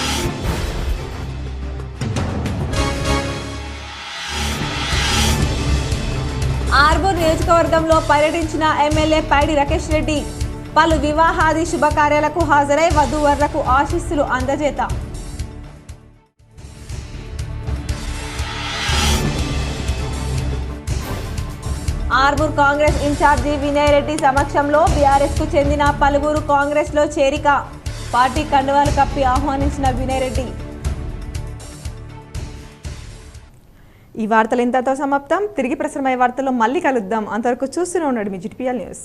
ఆర్మూర్ నియోజకవర్గంలో పర్యటించిన ఎమ్మెల్యే పైడి రాకేష్ రెడ్డి. పలు వివాహాది శుభకార్యాలకు హాజరై వధూవరులకు ఆశీస్సులు అందజేత. ఆర్మూర్ కాంగ్రెస్ ఇన్ఛార్జి వినయ్ రెడ్డి సమక్షంలో బీఆర్ఎస్ కు చెందిన పలువురు కాంగ్రెస్ లో చేరిక. పార్టీ కండువాలు కప్పి ఆహ్వానించిన వినయ్ రెడ్డి. ఈ వార్తలు ఇంతతో సమాప్తం. తిరిగి ప్రసారమయ్యే వార్తల్లో మళ్ళీ కలుద్దాం. అంతవరకు చూస్తూనే ఉండండి మీ GTPL న్యూస్.